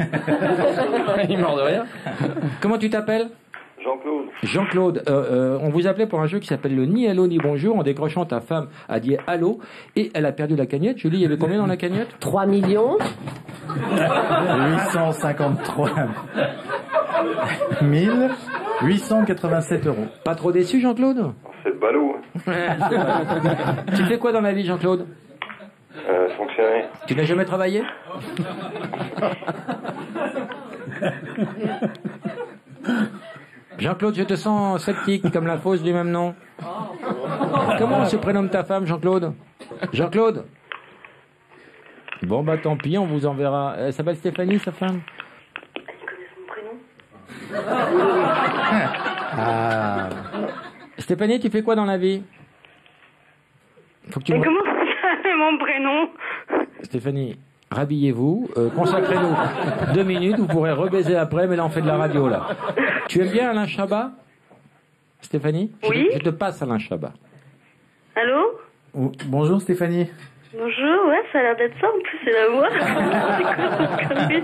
Il est mort de rire. Comment tu t'appelles? Jean-Claude. Jean-Claude, on vous appelait pour un jeu qui s'appelle le Ni Allô Ni Bonjour. En décrochant, ta femme a dit allô et elle a perdu la cagnotte. Julie, il y avait combien dans la cagnotte? 3 millions 853 887 euros. Pas trop déçu, Jean-Claude? C'est le ballot. Tu fais quoi dans la vie, Jean-Claude? Fonctionner. Tu n'as jamais travaillé? Jean-Claude, je te sens sceptique comme la fausse du même nom. Comment se prénomme ta femme, Jean-Claude? Jean-Claude? Bon, bah tant pis, on vous enverra. Elle s'appelle Stéphanie, sa femme? Ah. Stéphanie, tu fais quoi dans la vie? Faut que tu Mais me- comment ça, mon prénom? Stéphanie, rhabillez-vous, consacrez-nous 2 minutes, vous pourrez rebaiser après, mais là on fait de la radio là. Tu aimes bien Alain Chabat? Stéphanie? Oui. Je te passe Alain Chabat. Allô? Oh, bonjour Stéphanie. Bonjour, ouais, ça a l'air d'être ça, en plus, c'est la voix. C'est quoi cette connerie?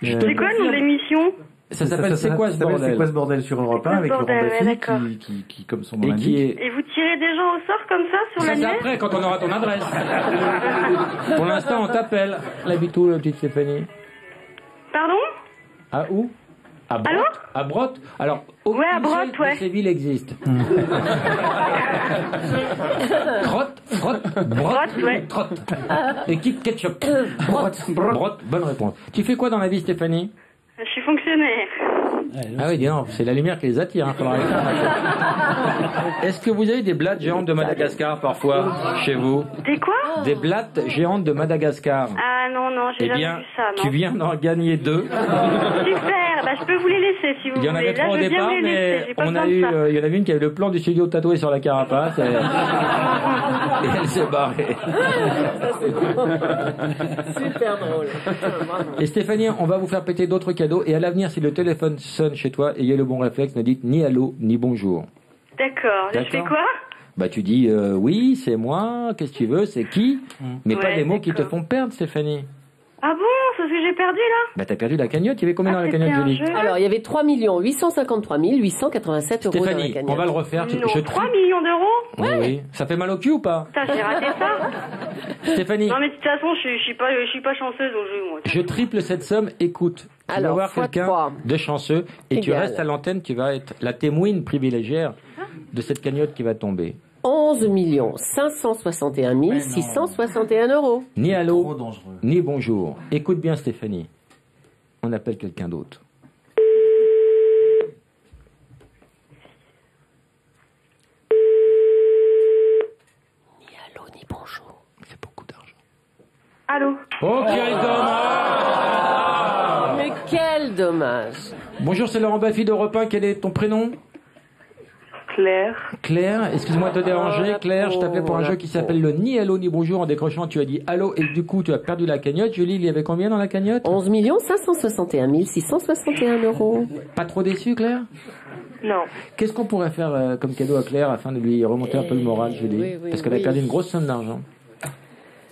C'est quoi le nom de l'émission? Ça s'appelle C'est quoi ce bordel? C'est quoi ce bordel sur Europe 1 C'est avec quoi ce Laurent bordel, Baffy d'accord. qui, comme son nom Et qui l'indique. est... Et vous tirez des gens au sort comme ça sur Ça c'est l'annuaire? après, quand on aura ton adresse. Pour l'instant, on t'appelle. L'habitou, la petite Stéphanie. Pardon? À où? À Brotte. Allô? À Brotte. Alors, Ouais, à aucune Brotte, seule de ouais. ces villes existe. Crotte, frotte, brotte, Brotte, ouais. trotte. Et qui ketchup. Brotte, brotte. Bonne réponse. Tu fais quoi dans la vie, Stéphanie? Je suis fonctionnaire. Ah oui, dis non, c'est la lumière qui les attire. Hein, faudra arrêter. Est-ce que vous avez des blattes géantes de Madagascar parfois chez vous? Des quoi? Des blattes géantes de Madagascar. Ah non, non, j'ai Eh jamais bien, vu ça, non. tu viens d'en gagner 2. Super, bah je peux vous les laisser si vous Il y en voulez. avait 3 au Là, je veux bien départ, vous les laisser, mais j'ai pas on besoin a de eu, ça. il y en avait une qui avait le plan du studio tatoué sur la carapace et elle s'est barrée. Super drôle. Et Stéphanie, on va vous faire péter d'autres cadeaux et à l'avenir, si le téléphone sonne chez toi, ayez le bon réflexe, ne dites ni allô ni bonjour. D'accord, je fais quoi? Bah tu dis oui, c'est moi, qu'est-ce que tu veux, c'est qui, mais pas Ouais, des mots qui te font perdre, Stéphanie. Ah bon, c'est ce que j'ai perdu là? Bah t'as perdu la cagnotte, il y avait combien dans la cagnotte, Julie? Alors, il y avait 3 853 887 euros dans la Stéphanie, cagnotte. on va le refaire. Non, 3 millions d'euros? Oui, oui. Ça fait mal au cul ou pas? Putain, j'ai raté ça. Stéphanie, Non mais de toute façon, je suis pas chanceuse au jeu, moi. je triple cette somme, écoute. Tu vas Alors, voir fois quelqu'un 3. de chanceux et tu Égal. restes à l'antenne, tu vas être la témoine privilégiée de cette cagnotte qui va tomber. 11 561 661 euros. Ni allô, ni bonjour. Écoute bien Stéphanie. On appelle quelqu'un d'autre. Ni allô, ni bonjour. C'est beaucoup d'argent. Allô? Oh, quel dommage! Mais quel dommage. Bonjour, c'est Laurent Baffy d'Europe 1. Quel est ton prénom? Claire. Claire, excuse-moi de te déranger. Claire, je t'appelais pour un jeu qui s'appelle le Ni allô, ni bonjour. En décrochant, tu as dit allô et du coup, tu as perdu la cagnotte. Julie, il y avait combien dans la cagnotte? 11 561 661 euros. Pas trop déçu, Claire? Non. Qu'est-ce qu'on pourrait faire comme cadeau à Claire afin de lui remonter un peu le moral, Julie? oui, Parce qu'elle a oui. perdu une grosse somme d'argent.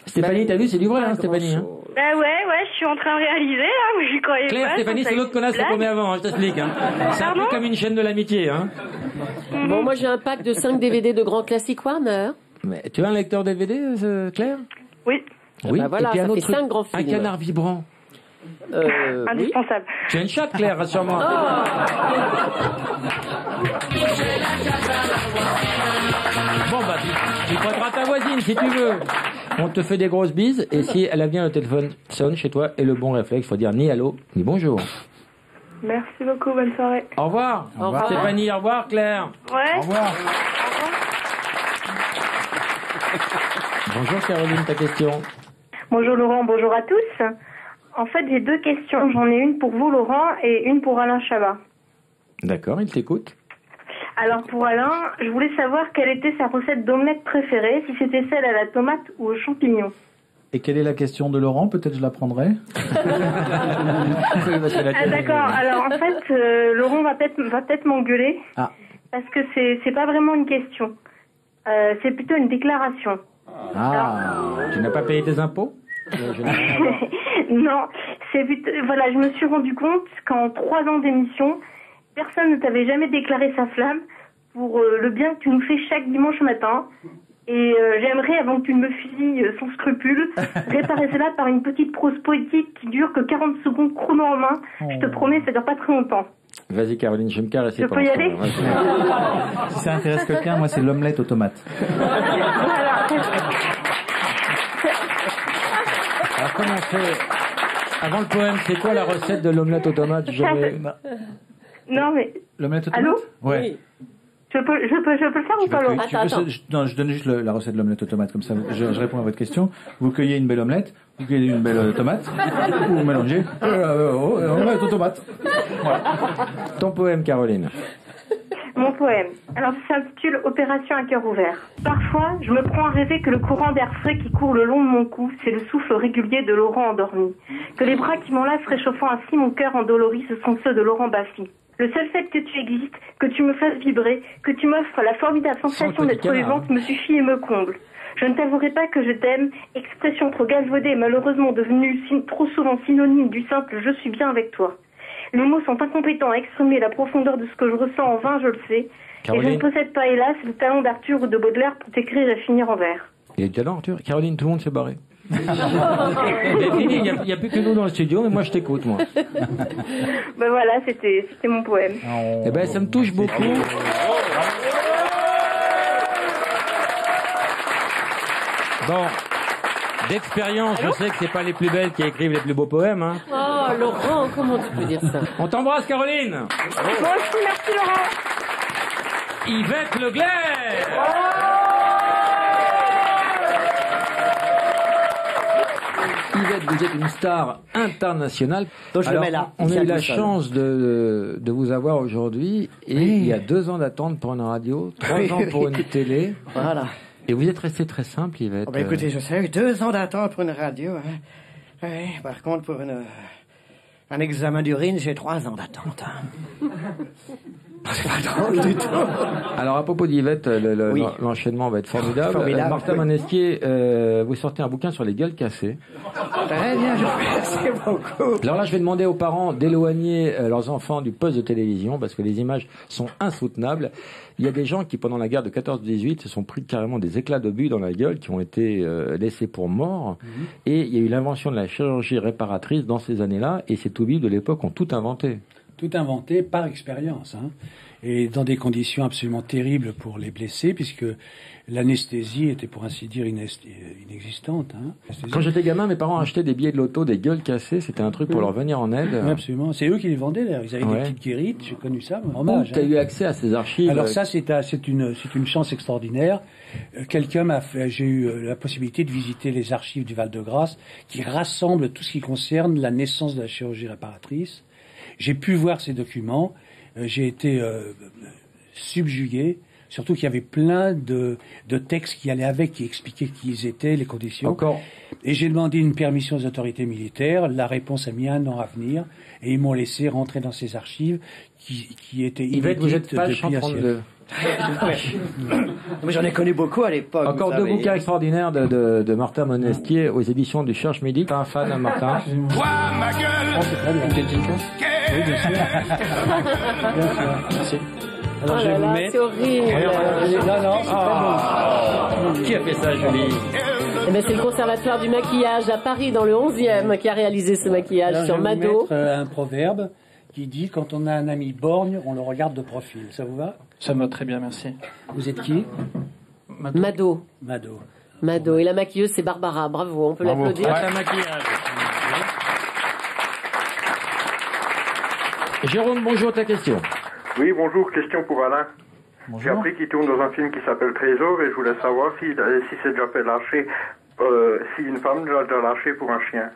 Stéphanie, t'as vu, c'est du vrai, hein, Stéphanie. Hein. Bah ouais, je suis en train de réaliser là, mais j'y croyais Claire, pas. Stéphanie, c'est l'autre connasse qu'on met avant, hein, je t'explique. Hein. C'est un peu comme une chaîne de l'amitié. Hein. Bon, moi j'ai un pack de 5 DVD de grands classiques Warner. Mais tu as un lecteur DVD, Claire? Oui. Oui, Bah voilà, et puis ça un fait autre 5 grands un films. canard vibrant. Indispensable. Tu as une chatte, Claire, rassure-moi. Bon, bah, tu prêteras ta voisine si tu veux. On te fait des grosses bises et si elle a bien le téléphone sonne chez toi et le bon réflexe, faut dire ni allô, ni bonjour. Merci beaucoup, bonne soirée. Au revoir. Au revoir. Stéphanie, au revoir, Claire. Ouais. Au revoir. Bonjour Caroline, ta question. Bonjour Laurent, bonjour à tous. En fait, j'ai 2 questions. J'en ai une pour vous, Laurent, et une pour Alain Chabat. D'accord, il t'écoute. Alors pour Alain, je voulais savoir quelle était sa recette d'omelette préférée, si c'était celle à la tomate ou aux champignons. Et quelle est la question de Laurent? Peut-être je la prendrai. Ah d'accord, alors en fait, Laurent va peut-être m'engueuler, parce que c'est pas vraiment une question. C'est plutôt une déclaration. Tu n'as pas payé tes impôts? Non, voilà, je me suis rendu compte qu'en 3 ans d'émission, personne ne t'avait jamais déclaré sa flamme pour le bien que tu nous fais chaque dimanche matin. Et j'aimerais, avant que tu ne me files sans scrupule, réparer cela par une petite prose poétique qui dure que 40 secondes chrono en main. Je te promets, ça dure pas très longtemps. Vas-y Caroline, je vais me caresser. Je peux y aller? Si ça intéresse quelqu'un, moi c'est l'omelette aux tomates. Alors comment on fait? Avant le poème, c'est quoi la recette de l'omelette aux tomates? Non mais... L'omelette aux tomates? Allô? Ouais. Oui. Je peux le faire ou pas, Laurent? Non, je donne juste la recette de l'omelette aux tomates, comme ça je réponds à votre question. Vous cueillez une belle omelette, vous cueillez une belle tomate, vous mélangez omelette aux tomates. Voilà. Ton poème, Caroline. Mon poème. Alors, ça s'intitule Opération à cœur ouvert. Parfois, je me prends à rêver que le courant d'air frais qui court le long de mon cou, c'est le souffle régulier de Laurent endormi. Que les bras qui m'enlacent réchauffant ainsi mon cœur endolori, ce sont ceux de Laurent Baffy. Le seul fait que tu existes, que tu me fasses vibrer, que tu m'offres la formidable sensation d'être vivante me suffit et me comble. Je ne t'avouerai pas que je t'aime, expression trop galvaudée et malheureusement devenue trop souvent synonyme du simple « je suis bien avec toi ». Les mots sont incompétents à exprimer la profondeur de ce que je ressens en vain, je le sais. Caroline. Et je ne possède pas, hélas, le talent d'Arthur ou de Baudelaire pour t'écrire et finir en vers. Il y a du talent, Arthur. Caroline, tout le monde s'est barré. Il n'y a plus que nous dans le studio, mais moi je t'écoute, moi. Ben voilà, c'était mon poème. Eh ben, ça me touche beaucoup. Bon, d'expérience, je sais que c'est pas les plus belles qui écrivent les plus beaux poèmes. Hein. Oh, Laurent, comment tu peux dire ça? On t'embrasse, Caroline. Moi aussi, merci, Laurent. Yvette Leglaire. Yvette, vous êtes une star internationale. Donc je Alors, le mets là. on a eu la chance de vous avoir aujourd'hui. Et il y a 2 ans d'attente pour une radio, 3 ans pour une télé. Voilà. Et vous êtes resté très simple, Yvette. Oh, ben, écoutez, je sais, 2 ans d'attente pour une radio. Hein. Ouais, par contre, pour un examen d'urine, j'ai 3 ans d'attente. Hein. C'est pas drôle du tout. Alors, à propos d'Yvette, l'enchaînement va être formidable. Formidable. Martin Monestier, vous sortez un bouquin sur les gueules cassées. Très bien, je vous remercie beaucoup. Alors là, je vais demander aux parents d'éloigner leurs enfants du poste de télévision parce que les images sont insoutenables. Il y a des gens qui, pendant la guerre de 14-18, se sont pris carrément des éclats d'obus dans la gueule qui ont été laissés pour morts. Et il y a eu l'invention de la chirurgie réparatrice dans ces années-là. Et ces toubibs de l'époque ont tout inventé. Tout inventé par expérience, hein, et dans des conditions absolument terribles pour les blessés, puisque l'anesthésie était, pour ainsi dire, inexistante. Hein. Quand j'étais gamin, mes parents achetaient des billets de loto, des gueules cassées, c'était un truc pour leur venir en aide. Oui, absolument. C'est eux qui les vendaient, d'ailleurs. Ils avaient des petites guérites, j'ai connu ça. Hommage. Tu as eu accès à ces archives. Alors ça, c'est une chance extraordinaire. J'ai eu la possibilité de visiter les archives du Val-de-Grâce, qui rassemblent tout ce qui concerne la naissance de la chirurgie réparatrice. J'ai pu voir ces documents, j'ai été subjugué, surtout qu'il y avait plein de textes qui allaient avec, qui expliquaient qui ils étaient, les conditions. Encore. Et j'ai demandé une permission aux autorités militaires, la réponse a mis 1 an à venir, et ils m'ont laissé rentrer dans ces archives qui étaient inédites. Yvette, vous êtes page 132. Mais j'en ai connu beaucoup à l'époque. Encore 2 bouquins extraordinaires de Martin Monestier aux éditions du Cherche Midi. T'es un fan, Martin? Toi, ma gueule. Oh, c'est très bien. Oui, bien sûr. Bien sûr. Merci. Alors, je vais vous mettre. C'est horrible. Non. Qui a fait ça, Julie? Eh ben, c'est le Conservatoire du maquillage à Paris, dans le 11e, qui a réalisé ce maquillage. Alors, sur je vais Mado. vous mettre un proverbe qui dit: quand on a un ami borgne, on le regarde de profil. Ça vous va? Ça me va très bien, merci. Vous êtes qui? Mado. Mado. Et la maquilleuse, c'est Barbara. Bravo, on peut l'applaudir. Un maquillage. Jérôme, bonjour, ta question. Oui, bonjour, question pour Alain. J'ai appris qu'il tourne dans un film qui s'appelle Trésor et je voulais savoir si c'est déjà fait lâcher, si une femme l'a déjà lâché pour un chien.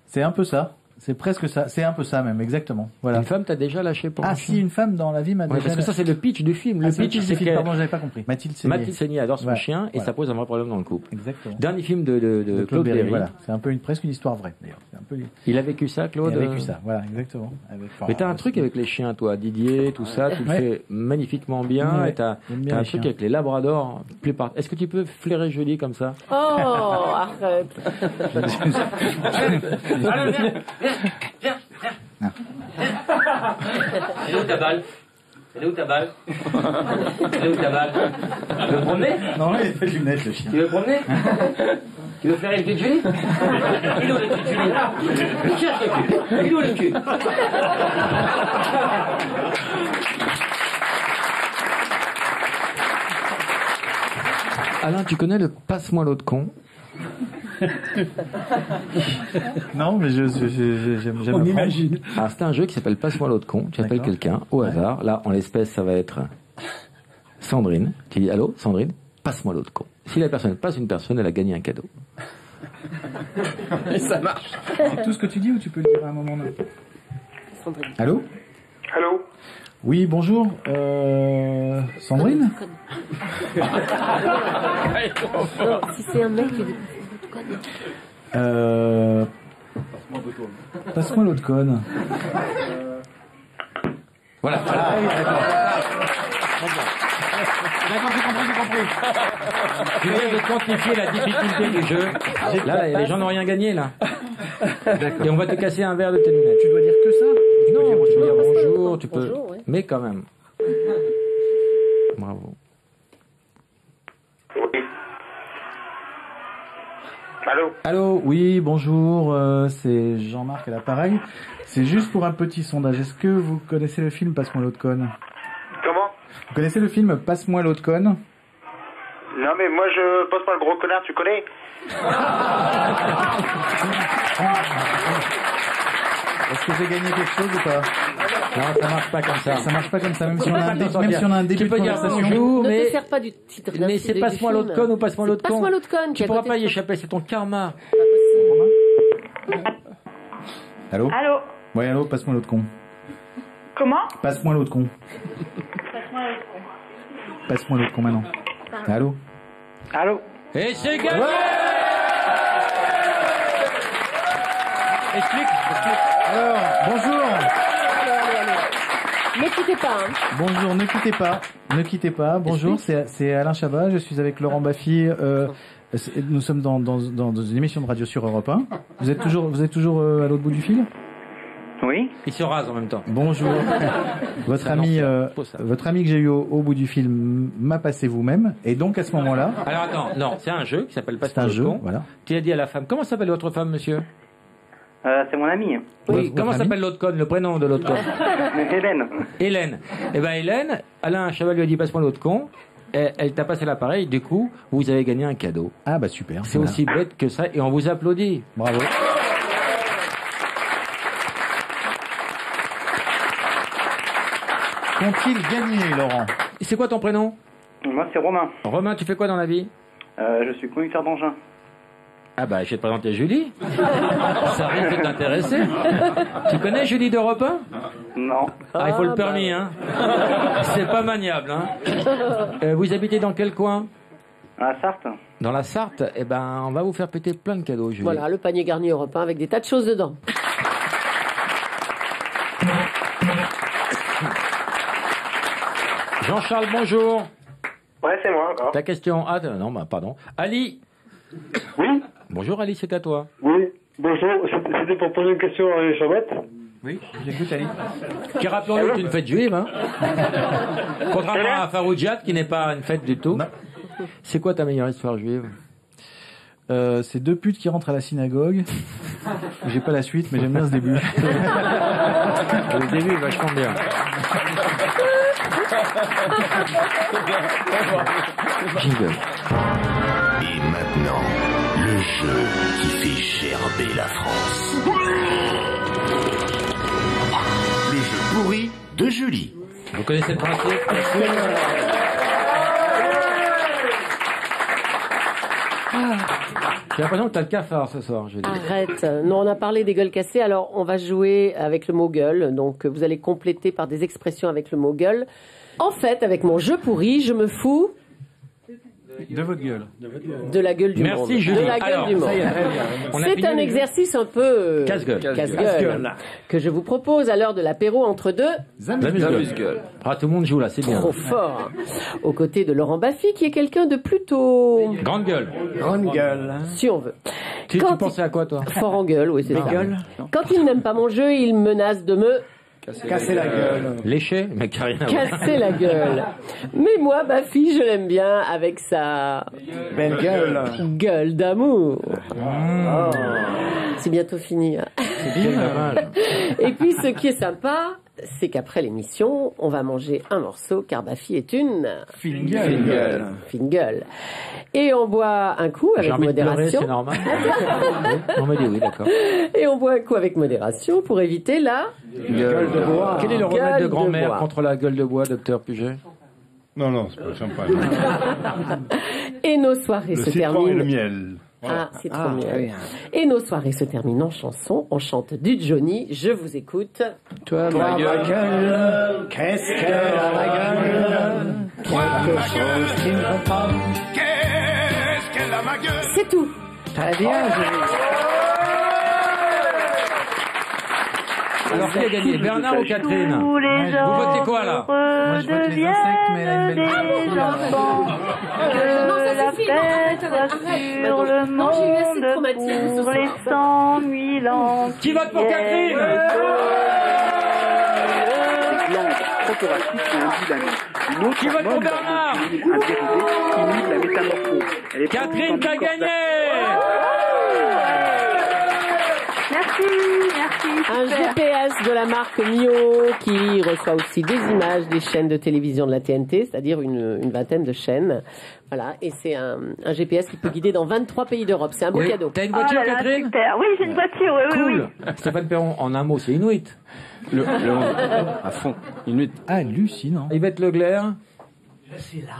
C'est un peu ça. C'est presque ça. C'est un peu ça même, exactement. Voilà. Une femme t'a déjà lâché pour un chien. Si, une femme dans la vie m'a Ouais, déjà... parce que ça, c'est le pitch du film. Le pitch, c'est que... Pardon, j'avais pas compris. Mathilde Seigné adore son chien et ça pose un vrai problème dans le couple. Exactement. Dernier film de Claude Berry. Voilà. C'est un peu presque une histoire vraie, d'ailleurs. C'est un peu... Il a vécu ça, Claude? Il a vécu ça, voilà, exactement. Mais t'as un truc avec les chiens, toi, Didier, tout ça, tu le fais magnifiquement bien, et t'as un truc avec les labradors. Est-ce que tu peux flairer Julie comme ça? Oh, arrête. Allez, viens. Elle est où ta balle? Elle est où ta balle? Elle est où ta balle? Tu veux promener? Non, il a fait de lunettes, le chien. Tu veux promener? Tu veux faire une petite Julie? Il est où le cul de Julie? Il cherche le cul. Il est où le cul? Alain, tu connais le Passe-moi l'autre con? Non, mais j'aime On imagine. Alors, c'est un jeu qui s'appelle Passe-moi l'autre con. Tu appelles quelqu'un au hasard. Là, en l'espèce, ça va être Sandrine. Tu dis allô, Sandrine, passe-moi l'autre con. Si la personne passe une personne, elle a gagné un cadeau. Et ça marche. C'est tout ce que tu dis ou tu peux le dire à un moment donné? Allô? Allô? Oui, bonjour. Sandrine? Non, si c'est un mec qui dit passe-moi l'autre conne. Voilà. Ah, oui, d'accord. J'ai compris. Tu viens de quantifier la difficulté du jeu. Là, les gens n'ont rien gagné, là. Et on va te casser un verre de tes lunettes. Tu dois dire que ça? Non, tu peux dire bonjour, tu peux... Bonjour, ouais. Mais quand même. Bravo. Oui. Allô? Allô, oui, bonjour, c'est Jean-Marc à l'appareil. C'est juste pour un petit sondage. Est-ce que vous connaissez le film Passe-moi l'autre conne? Comment? Vous connaissez le film Passe-moi l'autre conne? Non mais moi je passe pas le gros connard, tu connais? Est-ce que j'ai gagné quelque chose ou pas? Non, ça marche pas comme ça. Ça marche pas comme ça, même si on a un début tu de peux dire conversation. bonjour, Ne mais... te sers pas du titre. Mais c'est passe-moi l'autre conne ou passe-moi l'autre con. Passe-moi l'autre conne. Tu pourras pas y échapper, c'est ton karma. Allô? Allô? Ouais, allô, passe-moi l'autre con. Comment? Passe-moi l'autre con. Passe-moi l'autre con maintenant. Allô? Allô? Et c'est gagné! Explique. Alors, bonjour. Ne quittez pas. Hein. Bonjour, ne quittez pas. Bonjour, c'est Alain Chabat. Je suis avec Laurent Baffy. Nous sommes dans une émission de radio sur Europe 1. Vous êtes toujours à l'autre bout du fil? Oui. Il se rase en même temps. Bonjour. Votre ami que j'ai eu au bout du fil m'a passé vous-même. Et donc, à ce moment-là. Alors attends, non, c'est un jeu qui s'appelle Passe-moi l'autre con. Voilà. Tu as dit à la femme, comment s'appelle votre femme, monsieur? C'est mon ami. Oui, comment s'appelle l'autre conne, le prénom de l'autre conne? Hélène. Hélène. Eh ben Hélène, Alain Chabat lui a dit passe-moi l'autre con. Elle t'a passé l'appareil, du coup, vous avez gagné un cadeau. Ah bah super. C'est aussi bête que ça, et on vous applaudit. Bravo. Qu'ont-ils gagné, Laurent? C'est quoi ton prénom? Moi c'est Romain. Romain, tu fais quoi dans la vie? Je suis conducteur d'engin. Ah bah, je vais te présenter Julie. Ça risque de t'intéresser. Tu connais Julie d'Europe 1? Non. Ah, il faut le permis, hein. C'est pas maniable, hein. Vous habitez dans quel coin? À la Sarthe. Dans la Sarthe? Eh ben, on va vous faire péter plein de cadeaux, Julie. Voilà, le panier garni Europe 1 avec des tas de choses dedans. Jean-Charles, bonjour. Ouais, c'est moi encore. Ta question? Ah, non, bah, pardon. Ali. Oui. Bonjour Ali, c'est à toi. Oui. Bonjour. C'était pour poser une question à Elisabeth. Oui, j'écoute Ali. Qui, rappelons-le, est une fête juive, hein. Contrairement à Faroujiat, qui n'est pas une fête du tout. Non. C'est quoi ta meilleure histoire juive? C'est deux putes qui rentrent à la synagogue. J'ai pas la suite, mais j'aime bien ce début. Le début est vachement bien. Jingle. Et maintenant, le jeu qui fait gerber la France. Le jeu pourri de Julie. Vous connaissez le principe? J'ai l'impression que t'as le cafard ce soir. Je dis. Arrête. Non, on a parlé des gueules cassées. Alors, on va jouer avec le mot gueule. Donc, vous allez compléter par des expressions avec le mot gueule. En fait, avec mon jeu pourri, je me fous de votre gueule. De la gueule du monde. Merci Julie. De la gueule Alors, du monde. C'est un exercice un peu casse-gueule. Que je vous propose à l'heure de l'apéro entre deux amuse-gueule. Ah, tout le monde joue là, c'est bien. Trop fort. Aux côtés de Laurent Baffy, qui est quelqu'un de plutôt... Grande gueule. Grande gueule. Si on veut. Tu pensais à quoi, toi? Fort en gueule, oui, c'est ça. Gueule. Quand il n'aime pas mon jeu, il menace de me... Casser la gueule. Lécher, mais carrément. Casser la gueule. Mais moi, Baffy, je l'aime bien avec sa... belle gueule. Gueule d'amour. Oh. C'est bientôt fini. C'est bien dommage. Et puis, ce qui est sympa, c'est qu'après l'émission, on va manger un morceau, car Baffy est une... Fine gueule. Fine gueule. Et on boit un coup avec modération. C'est normal. On me dit oui, d'accord. Et on boit un coup avec modération pour éviter la... Gueule de bois. Quel est le remède de grand-mère bois. contre la gueule de bois, docteur Puget? Non, c'est pas le champagne. Et nos soirées se terminent... et le miel. Voilà. Ah, citron-miel. Et nos soirées se terminent en chanson. On chante du Johnny. Je vous écoute. Toi ma gueule, qu'est-ce qu'elle a la gueule? Quelque chose qui ne va pas. Qu'est-ce qu'elle a ma gueule? C'est tout. Très bien, Alors, qui a gagné, Bernard ou Catherine? Tous les Vous votez quoi, là? Moi, je vote les insectes, mais elle a une belle des enfants. Que la fête soit sur le monde pour les 100 000 ans. Qui vote pour Catherine? Qui vote pour Bernard? Catherine, t'as gagné! Merci. Un GPS de la marque Mio qui reçoit aussi des images des chaînes de télévision de la TNT, c'est-à-dire une vingtaine de chaînes. Voilà, et c'est un GPS qui peut guider dans 23 pays d'Europe. C'est un beau cadeau. T'as une voiture, Catherine? Super. Oui, j'ai une voiture, oui. Cool. Stéphane Perron, en un mot, c'est Inuit. À fond. Inuit. Hallucinant. Yvette Leclerc. Je suis là.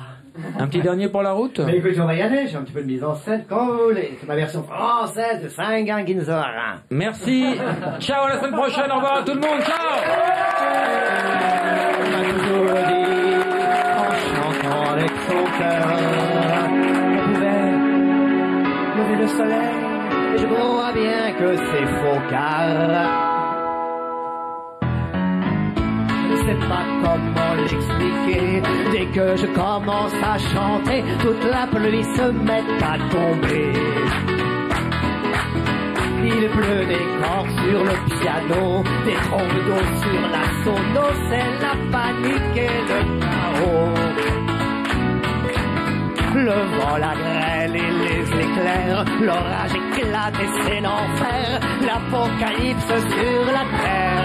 Un petit dernier pour la route? Mais écoute, on va y aller, j'ai un petit peu de mise en scène, quand vous voulez. C'est ma version française de Saint-Ganguinzorin. Merci. Ciao, à la semaine prochaine. Au revoir à tout le monde. Ciao. On m'a toujours dit, en chantant avec son cœur, qu'on pouvait lever le soleil. Et je crois bien que c'est faux, car je sais pas comment l'expliquer. Dès que je commence à chanter, toute la pluie se met à tomber. Il pleut des cordes sur le piano, des trompes d'eau sur la sono, c'est la panique et le chaos. Le vent, la grêle et les éclairs, l'orage éclate et c'est l'enfer, l'apocalypse sur la terre.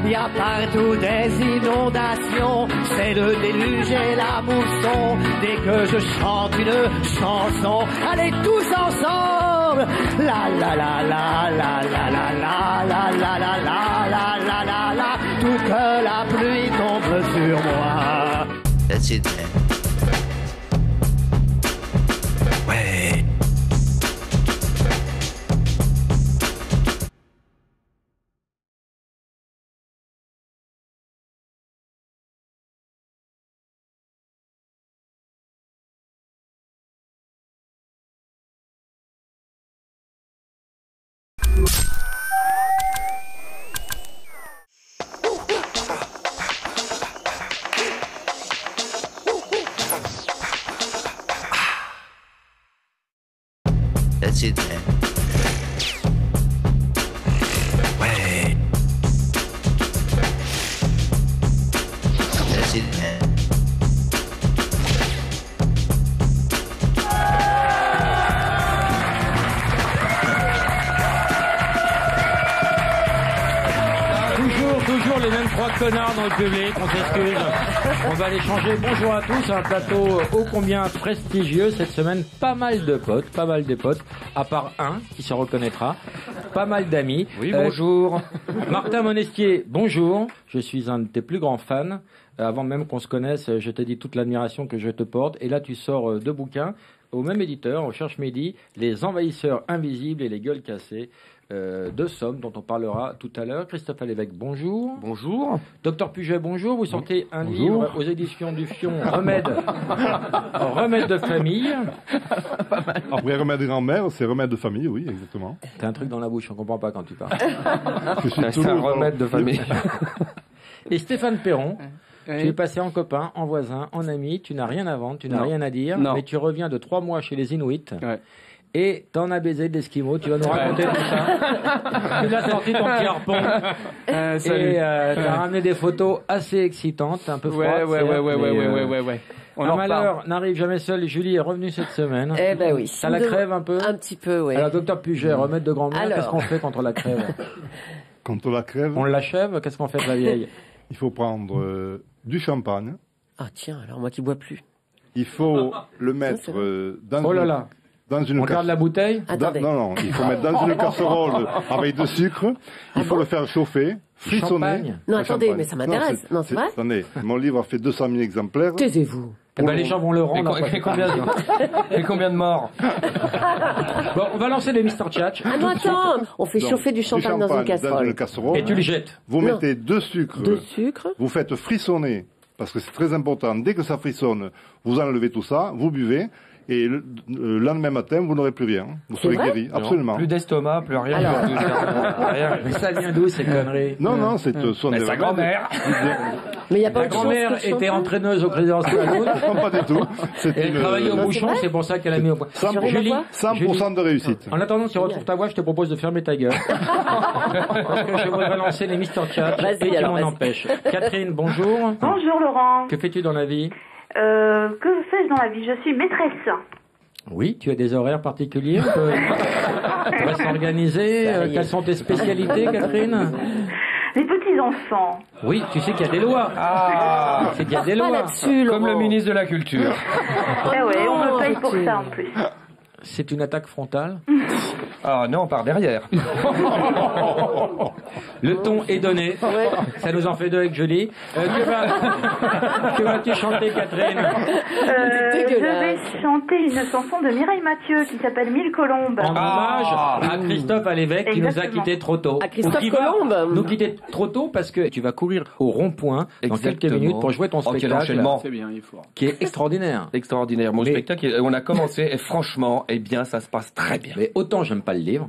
Y a partout des inondations, c'est le déluge et la mousson. Dès que je chante une chanson, allez tous ensemble. La la la la la la la la la la la la la la la. Toute la pluie tombe sur moi. That's it, man. Ouais. That's it, man. Ouais. That's it, man. Toujours les mêmes trois connards dans le public, on s'excuse. On va les changer. Bonjour à tous, un plateau ô combien prestigieux cette semaine. Pas mal de potes, à part un qui se reconnaîtra. Pas mal d'amis. Oui, bonjour. Martin Monestier, bonjour. Je suis un de tes plus grands fans. Avant même qu'on se connaisse, je t'ai dit toute l'admiration que je te porte. Et là, tu sors deux bouquins. au même éditeur, on cherche Mehdi, Les envahisseurs invisibles et les gueules cassées. De Somme, dont on parlera tout à l'heure. Christophe Alévèque, bonjour. Bonjour. Docteur Puget, bonjour. Vous sortez un livre aux éditions du Fion, Remède de famille. Après Remède de grand-mère, c'est Remède de famille, oui, exactement. T'as un truc dans la bouche, on comprend pas quand tu parles. C'est un remède de famille. Et Stéphane Perron, tu es passé en copain, en voisin, en ami, tu n'as rien à vendre, tu n'as rien à dire, mais tu reviens de 3 mois chez les Inuits. Et t'en as baisé de l'Esquimau, tu vas nous raconter tout ça. Tu l'as sorti ton petit harpon. Et t'as ramené des photos assez excitantes, un peu froides. Ouais. Un malheur n'arrive jamais seul. Julie est revenue cette semaine. Eh ben oui. Ça la crève un peu. Un petit peu, oui. Alors, docteur Puget, remède de grand-mère, qu'est-ce qu'on fait contre la crève? Contre la crève, on l'achève, qu'est-ce qu'on fait de la vieille? Il faut prendre du champagne. Ah tiens, alors moi qui bois plus. Il faut le mettre dans dans une on garde la bouteille? Non, il faut mettre dans une casserole avec de sucre. Il faut le faire chauffer, frissonner. Champagne. Non, attendez, mais ça m'intéresse. Non, c'est vrai? Attendez, mon livre a fait 200 000 exemplaires. Taisez-vous. Les gens vont le rendre. Et combien de morts? Bon, on va lancer les Mr. Tchatch. Ah non, attends, on fait chauffer du champagne dans une casserole. Et tu le jettes. Vous mettez 2 sucres. 2 sucres. Vous faites frissonner, parce que c'est très important. Dès que ça frissonne, vous enlevez tout ça, vous buvez. Et le lendemain matin, vous n'aurez plus rien. Vous serez guéri, absolument. Plus d'estomac, plus rien. Rien. Mais ça vient d'où ces conneries? Non, c'est sa grand-mère. Mais il y a pas la grand-mère était entraîneuse au Crédit Agricole. Non, pas du tout. Elle travaillait au bouchon, c'est pour ça qu'elle a mis au point. 100% de réussite. En attendant, si tu retrouves ta voix, je te propose de fermer ta gueule. Parce que je voudrais lancer les Mr. Chat et tu m'en empêches. Catherine, bonjour. Bonjour Laurent. Que fais-tu dans la vie? Que fais-je dans la vie? Je suis maîtresse. Oui, tu as des horaires particuliers pour s'organiser. Quelles sont tes spécialités, Catherine? Les petits-enfants. Oui, tu sais qu'il y a des lois. C'est qu'il y a des lois. Comme le ministre de la Culture. Eh ouais, on me paye pour ça en plus. C'est une attaque frontale? Ah non, par derrière. Le ton est donné. Ça nous en fait 2 avec Julie. Que vas-tu chanter, Catherine? Je vais chanter une chanson de Mireille Mathieu qui s'appelle 1000 colombes. En hommage à Christophe Alévèque qui nous a quittés trop tôt. À Christophe Colombe. Nous quitter trop tôt parce que tu vas courir au rond-point dans quelques minutes pour jouer ton spectacle. C'est bien, il faut. Qui est extraordinaire. Extraordinaire. Mon spectacle, on a commencé et franchement, eh bien, ça se passe très bien. Mais autant j'aime pas le livre.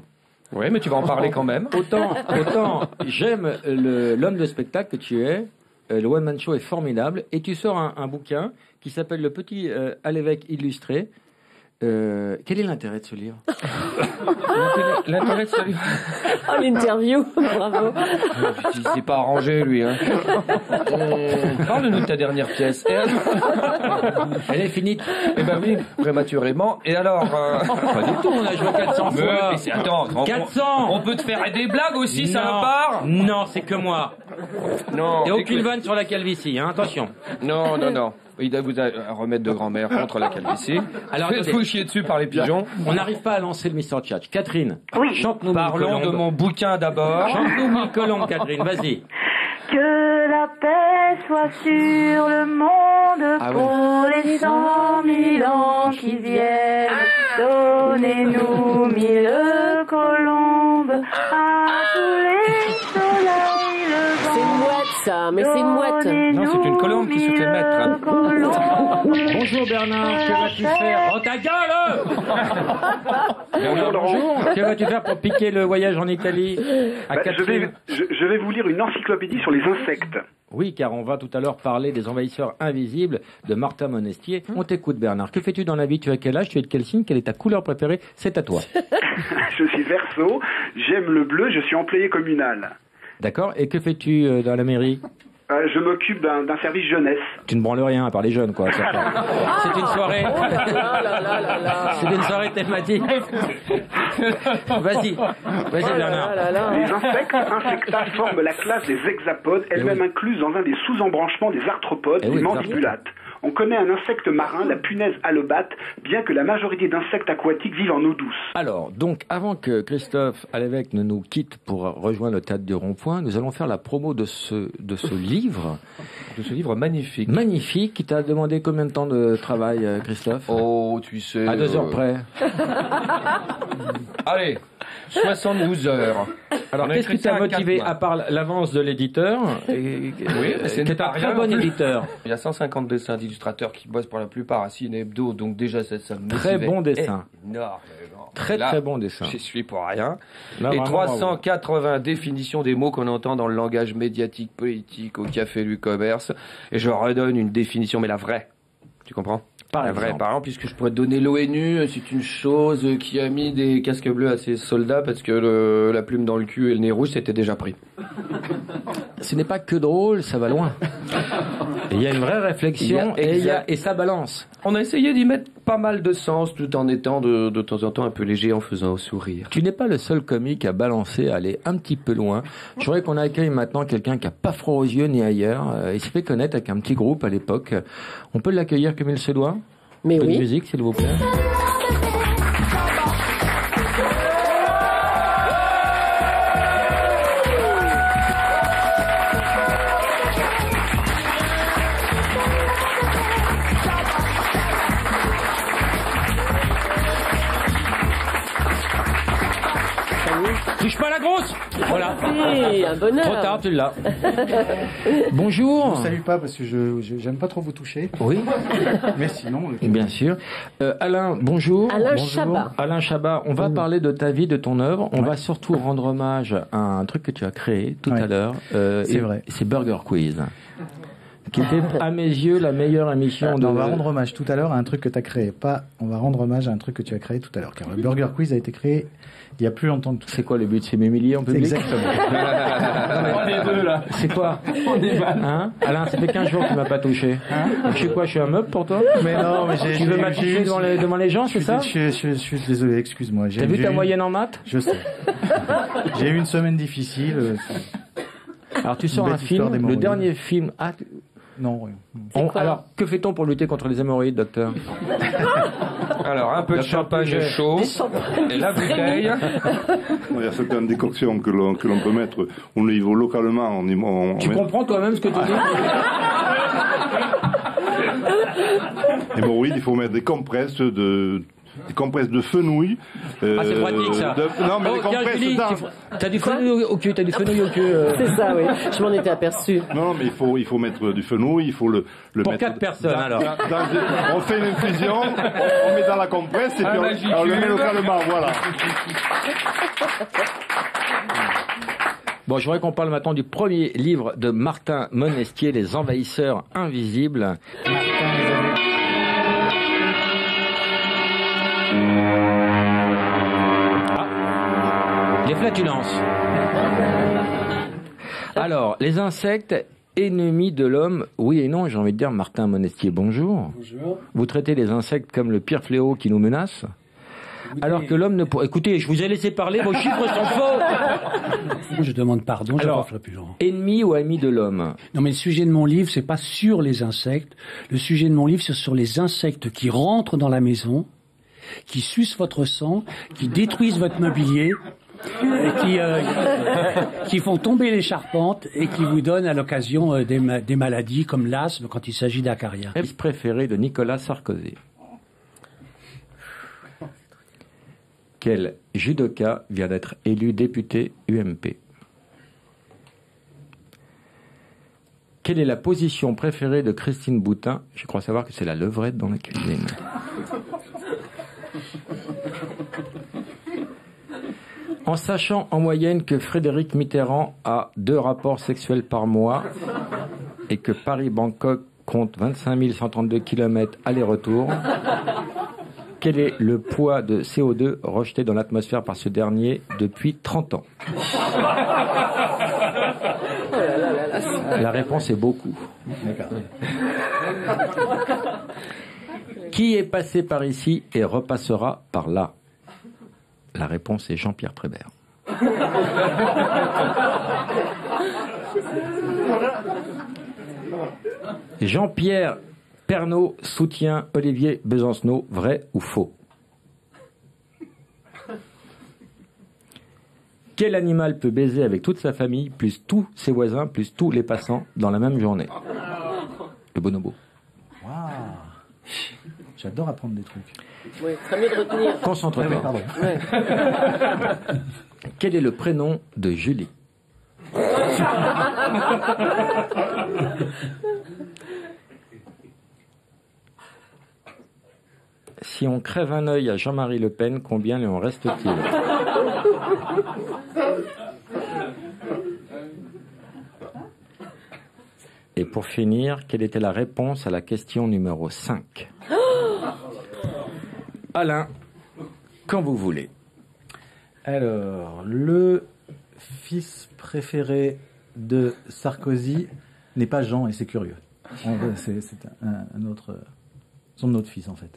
Oui, mais tu vas en parler quand même. Autant j'aime l'homme de spectacle que tu es. Le One Man Show est formidable. Et tu sors un bouquin qui s'appelle Le Petit Alévèque illustré. Quel est l'intérêt de ce livre? L'intérêt de ce livre? Oh, l'interview. Bravo. Il s'est pas arrangé, lui. Hein. Parle-nous de ta dernière pièce. Elle est finie. Eh ben oui, prématurément. Et alors Pas du tout, on a joué 400 fois. Mais attends, 400. On peut te faire des blagues aussi, ça me part? Non, c'est que moi. Non. Et aucune vanne sur la calvitie, hein, attention. Non. Il vous a un remède de grand-mère contre la calvitie. Alors, faites-vous chier dessus par les pigeons. On n'arrive pas à lancer le Mr. Chat. Catherine, chante-nous. Parlons de mon bouquin d'abord. Chante-nous 1000 colombes, Catherine, vas-y. Que la paix soit sur le monde pour les 100 000 ans qui viennent. Donnez-nous 1000 colombes à tous les soleils levants. C'est une mouette, ça, mais c'est une mouette. Non, c'est une colombe qui se fait mettre. Bonjour Bernard, que vas-tu faire? Oh ta gueule! Bernard, bonjour. Que vas-tu faire pour piquer le voyage en Italie à Catherine? Je vais vous lire une encyclopédie sur les insectes. Oui, car on va tout à l'heure parler des envahisseurs invisibles de Martin Monestier. On t'écoute Bernard. Que fais-tu dans la vie? Tu as quel âge? Tu es de quel signe? Quelle est ta couleur préférée? C'est à toi. Je suis Verseau, j'aime le bleu, je suis employé communal. D'accord. Et que fais-tu dans la mairie? Je m'occupe d'un service jeunesse. Tu ne branles rien à part les jeunes, quoi. C'est une soirée. C'est une soirée thématique. Vas-y Bernard. Les insectes, insecta, forment la classe des hexapodes, elles-mêmes incluses dans un des sous-embranchements des arthropodes, des mandibulates. On connaît un insecte marin, la punaise allobate, bien que la majorité d'insectes aquatiques vivent en eau douce. Alors, donc, avant que Christophe Alévèque ne nous quitte pour rejoindre le théâtre du Rond-Point, nous allons faire la promo de ce livre. De ce livre magnifique. Magnifique, qui t'a demandé combien de temps de travail, Christophe? Oh, tu sais... À 2 heures près. Allez, 72 heures. Alors, qu'est-ce qui t'a motivé, à part l'avance de l'éditeur? Oui, c'est un très bon éditeur. Il y a 150 dessins d'illustrateurs qui bossent pour la plupart à Ciné Hebdo, donc déjà ça me très bon dessin. Énorme. Très bon dessin. J'y suis pour rien. Là, et vraiment, 380 définitions des mots qu'on entend dans le langage médiatique politique au café du commerce. Et je redonne une définition, mais la vraie. Tu comprends? La vraie, par exemple, puisque je pourrais te donner l'ONU, c'est une chose qui a mis des casques bleus à ses soldats parce que la plume dans le cul et le nez rouge, c'était déjà pris. Ce n'est pas que drôle, ça va loin. Il y a une vraie réflexion et ça balance. On a essayé d'y mettre pas mal de sens tout en étant de temps en temps un peu léger en faisant sourire. Tu n'es pas le seul comique à balancer, à aller un petit peu loin. Je voudrais qu'on accueille maintenant quelqu'un qui a pas froid aux yeux ni ailleurs. Il s'est fait connaître avec un petit groupe à l'époque. On peut l'accueillir comme il se doit? Mais oui. De musique, s'il vous plaît. Touche pas la grosse. Voilà. Oui, un bonheur. Trop tard, tu l'as. Bonjour. Je ne salue pas parce que j'aime pas trop vous toucher. Oui. Mais sinon... Bien sûr. Alain, bonjour. Alain bonjour. Chabat. Alain Chabat, on va parler de ta vie, de ton œuvre. On va surtout rendre hommage à un truc que tu as créé tout à l'heure. C'est vrai. C'est Burger Quiz. Qui était, à mes yeux, la meilleure émission On va rendre hommage tout à l'heure à un truc que tu as créé. On va rendre hommage à un truc que tu as créé tout à l'heure. Car le Burger Quiz a été créé il y a plus longtemps que tout. C'est quoi le but? C'est m'humilier en public? Exactement. On est deux, là. C'est quoi? On est mal. Hein? Alain, ça fait 15 jours que tu m'as pas touché. Je suis quoi? Je suis un meuble pour toi? Mais non, mais tu veux m'afficher devant les gens, c'est ça? Je suis désolé, excuse-moi. T'as vu ta moyenne en maths? Je sais. J'ai eu une semaine difficile. Alors tu sors un film, le dernier film... Non, rien. Alors, que fait-on pour lutter contre les hémorroïdes, docteur? Alors, un peu de champagne chaud et la bouteille. Il y a certaines décoctions que l'on peut mettre au niveau localement. Tu comprends toi-même ce que tu dis? Hémorroïdes, il faut mettre des compresses de fenouil. C'est pratique ça. Non mais les compresses T'as du fenouil au cul, C'est ça, oui. Je m'en étais aperçu. Non, mais il faut mettre du fenouil, il faut le pour mettre... 4 personnes alors. On fait une infusion, on met dans la compresse et puis on le met localement, voilà. Bon, je voudrais qu'on parle maintenant du premier livre de Martin Monestier, Les Envahisseurs Invisibles. Les flatulences. Alors, les insectes, ennemis de l'homme, oui et non, j'ai envie de dire, Martin Monestier, bonjour. Bonjour. Vous traitez les insectes comme le pire fléau qui nous menace? Alors que l'homme ne pourrait... Écoutez, je vous ai laissé parler, vos chiffres sont faux. Je demande pardon, je refle plus long. Ennemi ou ami de l'homme? Non, mais le sujet de mon livre, c'est pas sur les insectes. Le sujet de mon livre, c'est sur les insectes qui rentrent dans la maison, qui sucent votre sang, qui détruisent votre mobilier, et qui font tomber les charpentes et qui vous donnent à l'occasion des maladies comme l'asthme quand il s'agit d'acariens. Rêve préféré de Nicolas Sarkozy. Quel judoka vient d'être élu député UMP? Quelle est la position préférée de Christine Boutin? Je crois savoir que c'est la levrette dans la cuisine. En sachant en moyenne que Frédéric Mitterrand a 2 rapports sexuels par mois et que Paris-Bangkok compte 25 132 km aller-retour, quel est le poids de CO2 rejeté dans l'atmosphère par ce dernier depuis 30 ans? La réponse est beaucoup. Qui est passé par ici et repassera par là? La réponse est Jean-Pierre Prébert. Jean-Pierre Pernod soutient Olivier Besancenot, vrai ou faux? Quel animal peut baiser avec toute sa famille, plus tous ses voisins, plus tous les passants dans la même journée? Le bonobo. Waouh. J'adore apprendre des trucs. Oui, très mieux de retenir. Concentre-toi. Ouais, pardon. Ouais. Quel est le prénom de Julie? Si on crève un œil à Jean-Marie Le Pen, combien lui en reste-t-il? Et pour finir, quelle était la réponse à la question numéro 5? Alain, quand vous voulez. Alors, le fils préféré de Sarkozy n'est pas Jean et c'est curieux. C'est un autre, son autre fils en fait.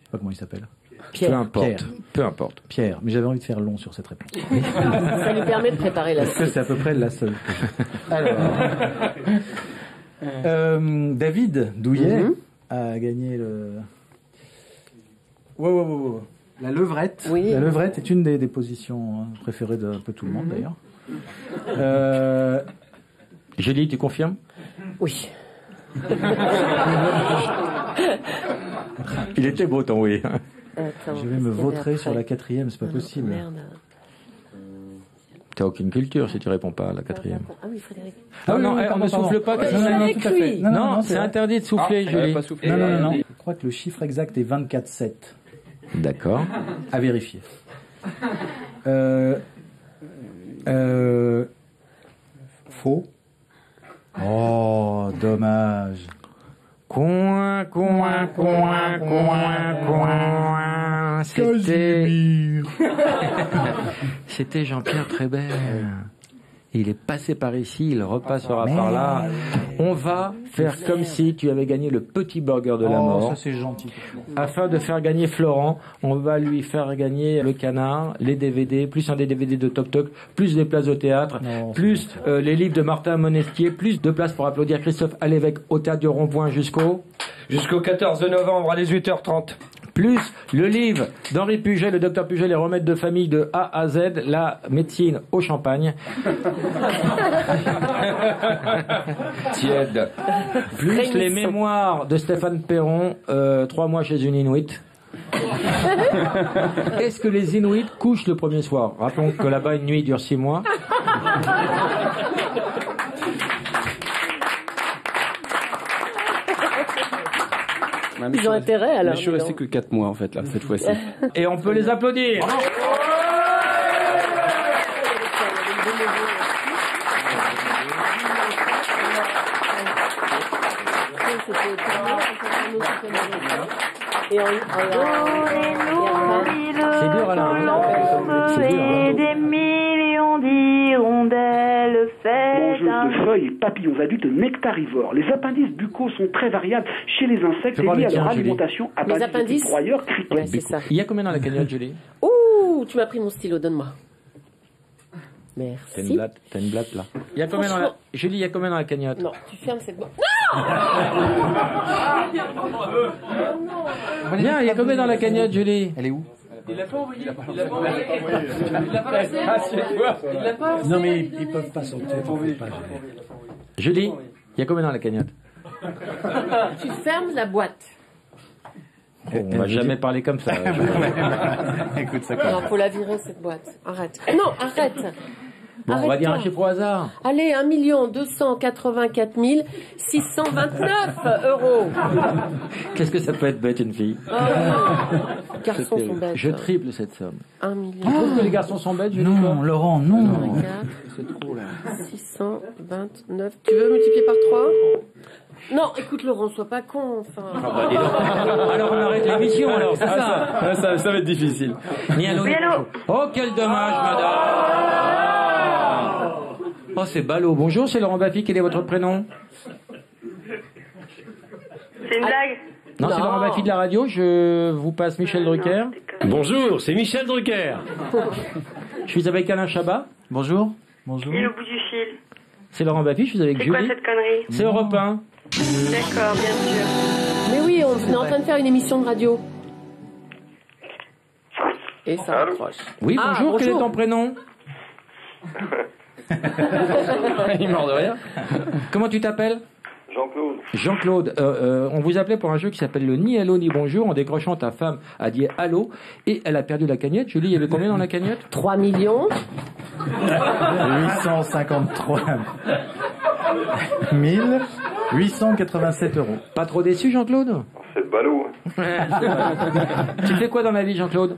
Je sais pas comment il s'appelle. Pierre. Peu importe. Pierre. Peu importe. Pierre, mais j'avais envie de faire long sur cette réponse. Ça lui permet de préparer la Parce que c'est à peu près la seule. Alors, David Douillet a gagné le. Wow. La levrette. Oui. La levrette est une des positions préférées d'un peu tout le monde d'ailleurs. Julie, tu confirmes? Oui. Il était beau ton oui. Attends, je vais me vautrer sur la 4e, c'est pas possible. Merde. T'as aucune culture si tu réponds pas à la 4e. Ah oui, Frédéric. Ah non, on ne souffle pas. Non, tout à fait. Non, c'est interdit de souffler, Julie. Pas souffler. Non. Je crois que le chiffre exact est 24,7. D'accord. À vérifier. Faux. Oh, dommage. Coin. C'était Jean-Pierre Trébert. Il est passé par ici, il repassera par là. On va faire comme si tu avais gagné le petit burger de la mort. Ça c'est gentil. Afin de faire gagner Florent, on va lui faire gagner le canard, les DVD, plus un des DVD de Toc Toc, plus des places au théâtre, plus les livres de Martin Monestier, plus de places pour applaudir Christophe Alévêque au théâtre du Rond-Point jusqu'au 14 novembre à 18h30. Plus le livre d'Henri Puget, le docteur Puget, les remèdes de famille de A à Z, la médecine au champagne. Tiède. Plus les mémoires de Stéphane Perron, 3 mois chez une Inuit. Est-ce que les Inuits couchent le premier soir? Rappelons que là-bas, une nuit dure 6 mois. Ils ont intérêt alors. Mais je suis resté que 4 mois en fait là, cette fois-ci. Et on peut les applaudir. C'est dur Alain. Et des millions d'hirondelles faites de feuilles et papillons adultes nectarivores. Les appendices buccaux sont très variables chez les insectes et liés à leur alimentation. Appendices broyeurs, criquets. Ouais, c'est ça. Il y a combien dans la cagnotte, Julie? Ouh, tu m'as pris mon stylo, donne-moi. Merci. T'as une blatte là. Il y a combien dans la... Julie, il y a combien dans la cagnotte? Non, tu fermes cette boîte. Bien, il y a combien dans la cagnotte, Julie? Elle est où? Il l'a pas envoyé. Il l'a pas passé. Non mais ils peuvent pas sauter. Julie, il y a combien dans la cagnotte? Tu fermes la boîte. On va jamais parler comme ça. Écoute ça. Non, faut la virer cette boîte. Arrête. Non, arrête. Bon, on va dire un chiffre au hasard. Allez, 1 284 629 €. Qu'est-ce que ça peut être bête, une fille? Les garçons sont bêtes. Je triple cette somme. 1 million. Tu trouves que les garçons sont bêtes, Julie? Non, Laurent, non. C'est trop là. 629. Tu veux multiplier par 3? Non, écoute Laurent, sois pas con, enfin. Alors on arrête l'émission, alors, c'est ça. Ça va être difficile. Oui, allô? Oh, quel dommage, madame. Oh, c'est ballot. Bonjour, c'est Laurent Baffy. Quel est votre prénom? C'est une blague? Non, c'est Laurent Baffy de la radio. Je vous passe Michel Drucker. Bonjour, c'est Michel Drucker. Je suis avec Alain Chabat. Bonjour. Et le bout du fil? C'est Laurent Baffy, je suis avec C'est Julie. quoi cette connerie? C'est Europe 1. D'accord, bien sûr. Mais on est en train de faire une émission de radio. Et ça accroche. Oui, Ah, bonjour, quel est bonjour. ton prénom? Il mord de rien. Comment tu t'appelles? Jean-Claude. Jean-Claude, on vous appelait pour un jeu qui s'appelle le ni allô ni bonjour. En décrochant, ta femme a dit allô et elle a perdu la cagnotte. Julie, il y avait combien dans la cagnotte? 3 millions. 853 887 euros. Pas trop déçu, Jean-Claude? C'est le ballot. Tu fais quoi dans la vie, Jean-Claude?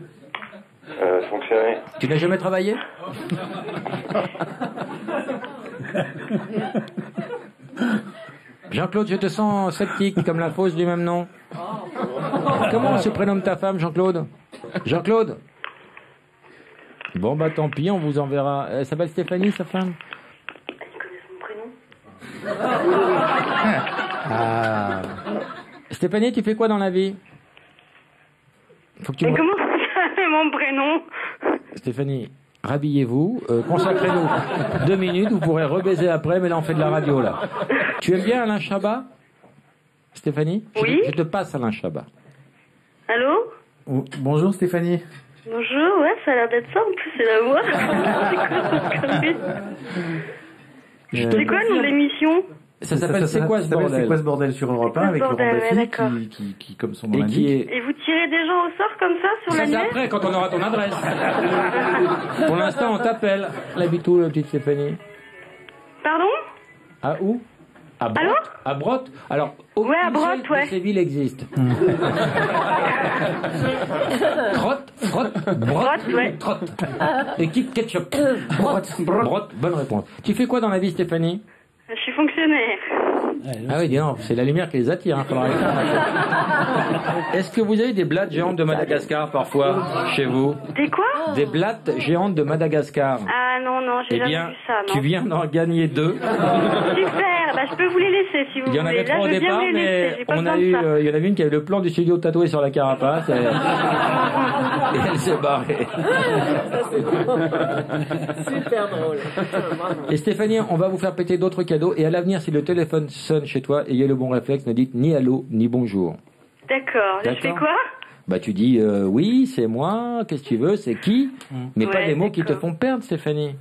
Fonctionnaire. Tu n'as jamais travaillé? Jean-Claude, je te sens sceptique comme la fausse du même nom. Comment se prénomme ta femme, Jean-Claude? Jean-Claude? Bon, bah tant pis, on vous enverra. Elle s'appelle Stéphanie, sa femme? Ah. Stéphanie, tu fais quoi dans la vie? Faut que tu Mais me- comment vous savez mon prénom? Stéphanie, rhabillez-vous, consacrez-nous 2 minutes, vous pourrez rebaiser après, mais là on fait de la radio là. Tu aimes bien Alain Chabat? Stéphanie? Oui. Je te passe Alain Chabat. Allô? Bonjour Stéphanie. Bonjour, ouais, ça a l'air d'être ça, en plus, c'est la voix. C'est quoi cette connerie? C'est quoi le nom de l'émission? Ça s'appelle C'est quoi ce bordel? C'est quoi ce bordel sur Europe 1 avec Laurent bordel, ouais, Baffy d'accord. qui, comme son nom Et qui l'indique. est... Et vous tirez des gens au sort comme ça sur Ça, c'est l'annuaire? après, quand on aura ton adresse. Pour l'instant, on t'appelle. Elle habite où, la petite Stéphanie? Pardon? À où? À Brotte. Allô? À Brotte? Alors, Ouais, à aucune Brotte, seule ouais. de ces villes existe. Crotte, frotte, brotte, Brotte, ouais. trotte. Et qui ketchup. Brotte, brotte, bonne réponse. Tu fais quoi dans la vie, Stéphanie? Je suis fonctionnaire. Ah oui, dis non, c'est la lumière qui les attire. Hein, faudra éteindre. Est-ce que vous avez des blattes géantes de Madagascar parfois chez vous? Des quoi? Des blattes géantes de Madagascar. Ah non, non, j'ai Eh jamais bien, vu ça, non. tu viens d'en gagner 2. Super, bah je peux vous les laisser si vous Il y en voulez. avait 3 Là, au je veux bien départ, vous les mais laisser, j'ai pas on besoin a de eu, ça. il y en avait une qui avait le plan du studio tatoué sur la carapace et elle s'est barrée. Super drôle. Et Stéphanie, on va vous faire péter d'autres cadeaux et à l'avenir, si le téléphone sonne chez toi, ayez le bon réflexe, ne dites ni allô ni bonjour. D'accord, je fais quoi? Bah tu dis oui, c'est moi, qu'est-ce que tu veux, c'est qui, mais pas Ouais, des mots qui te font perdre, Stéphanie.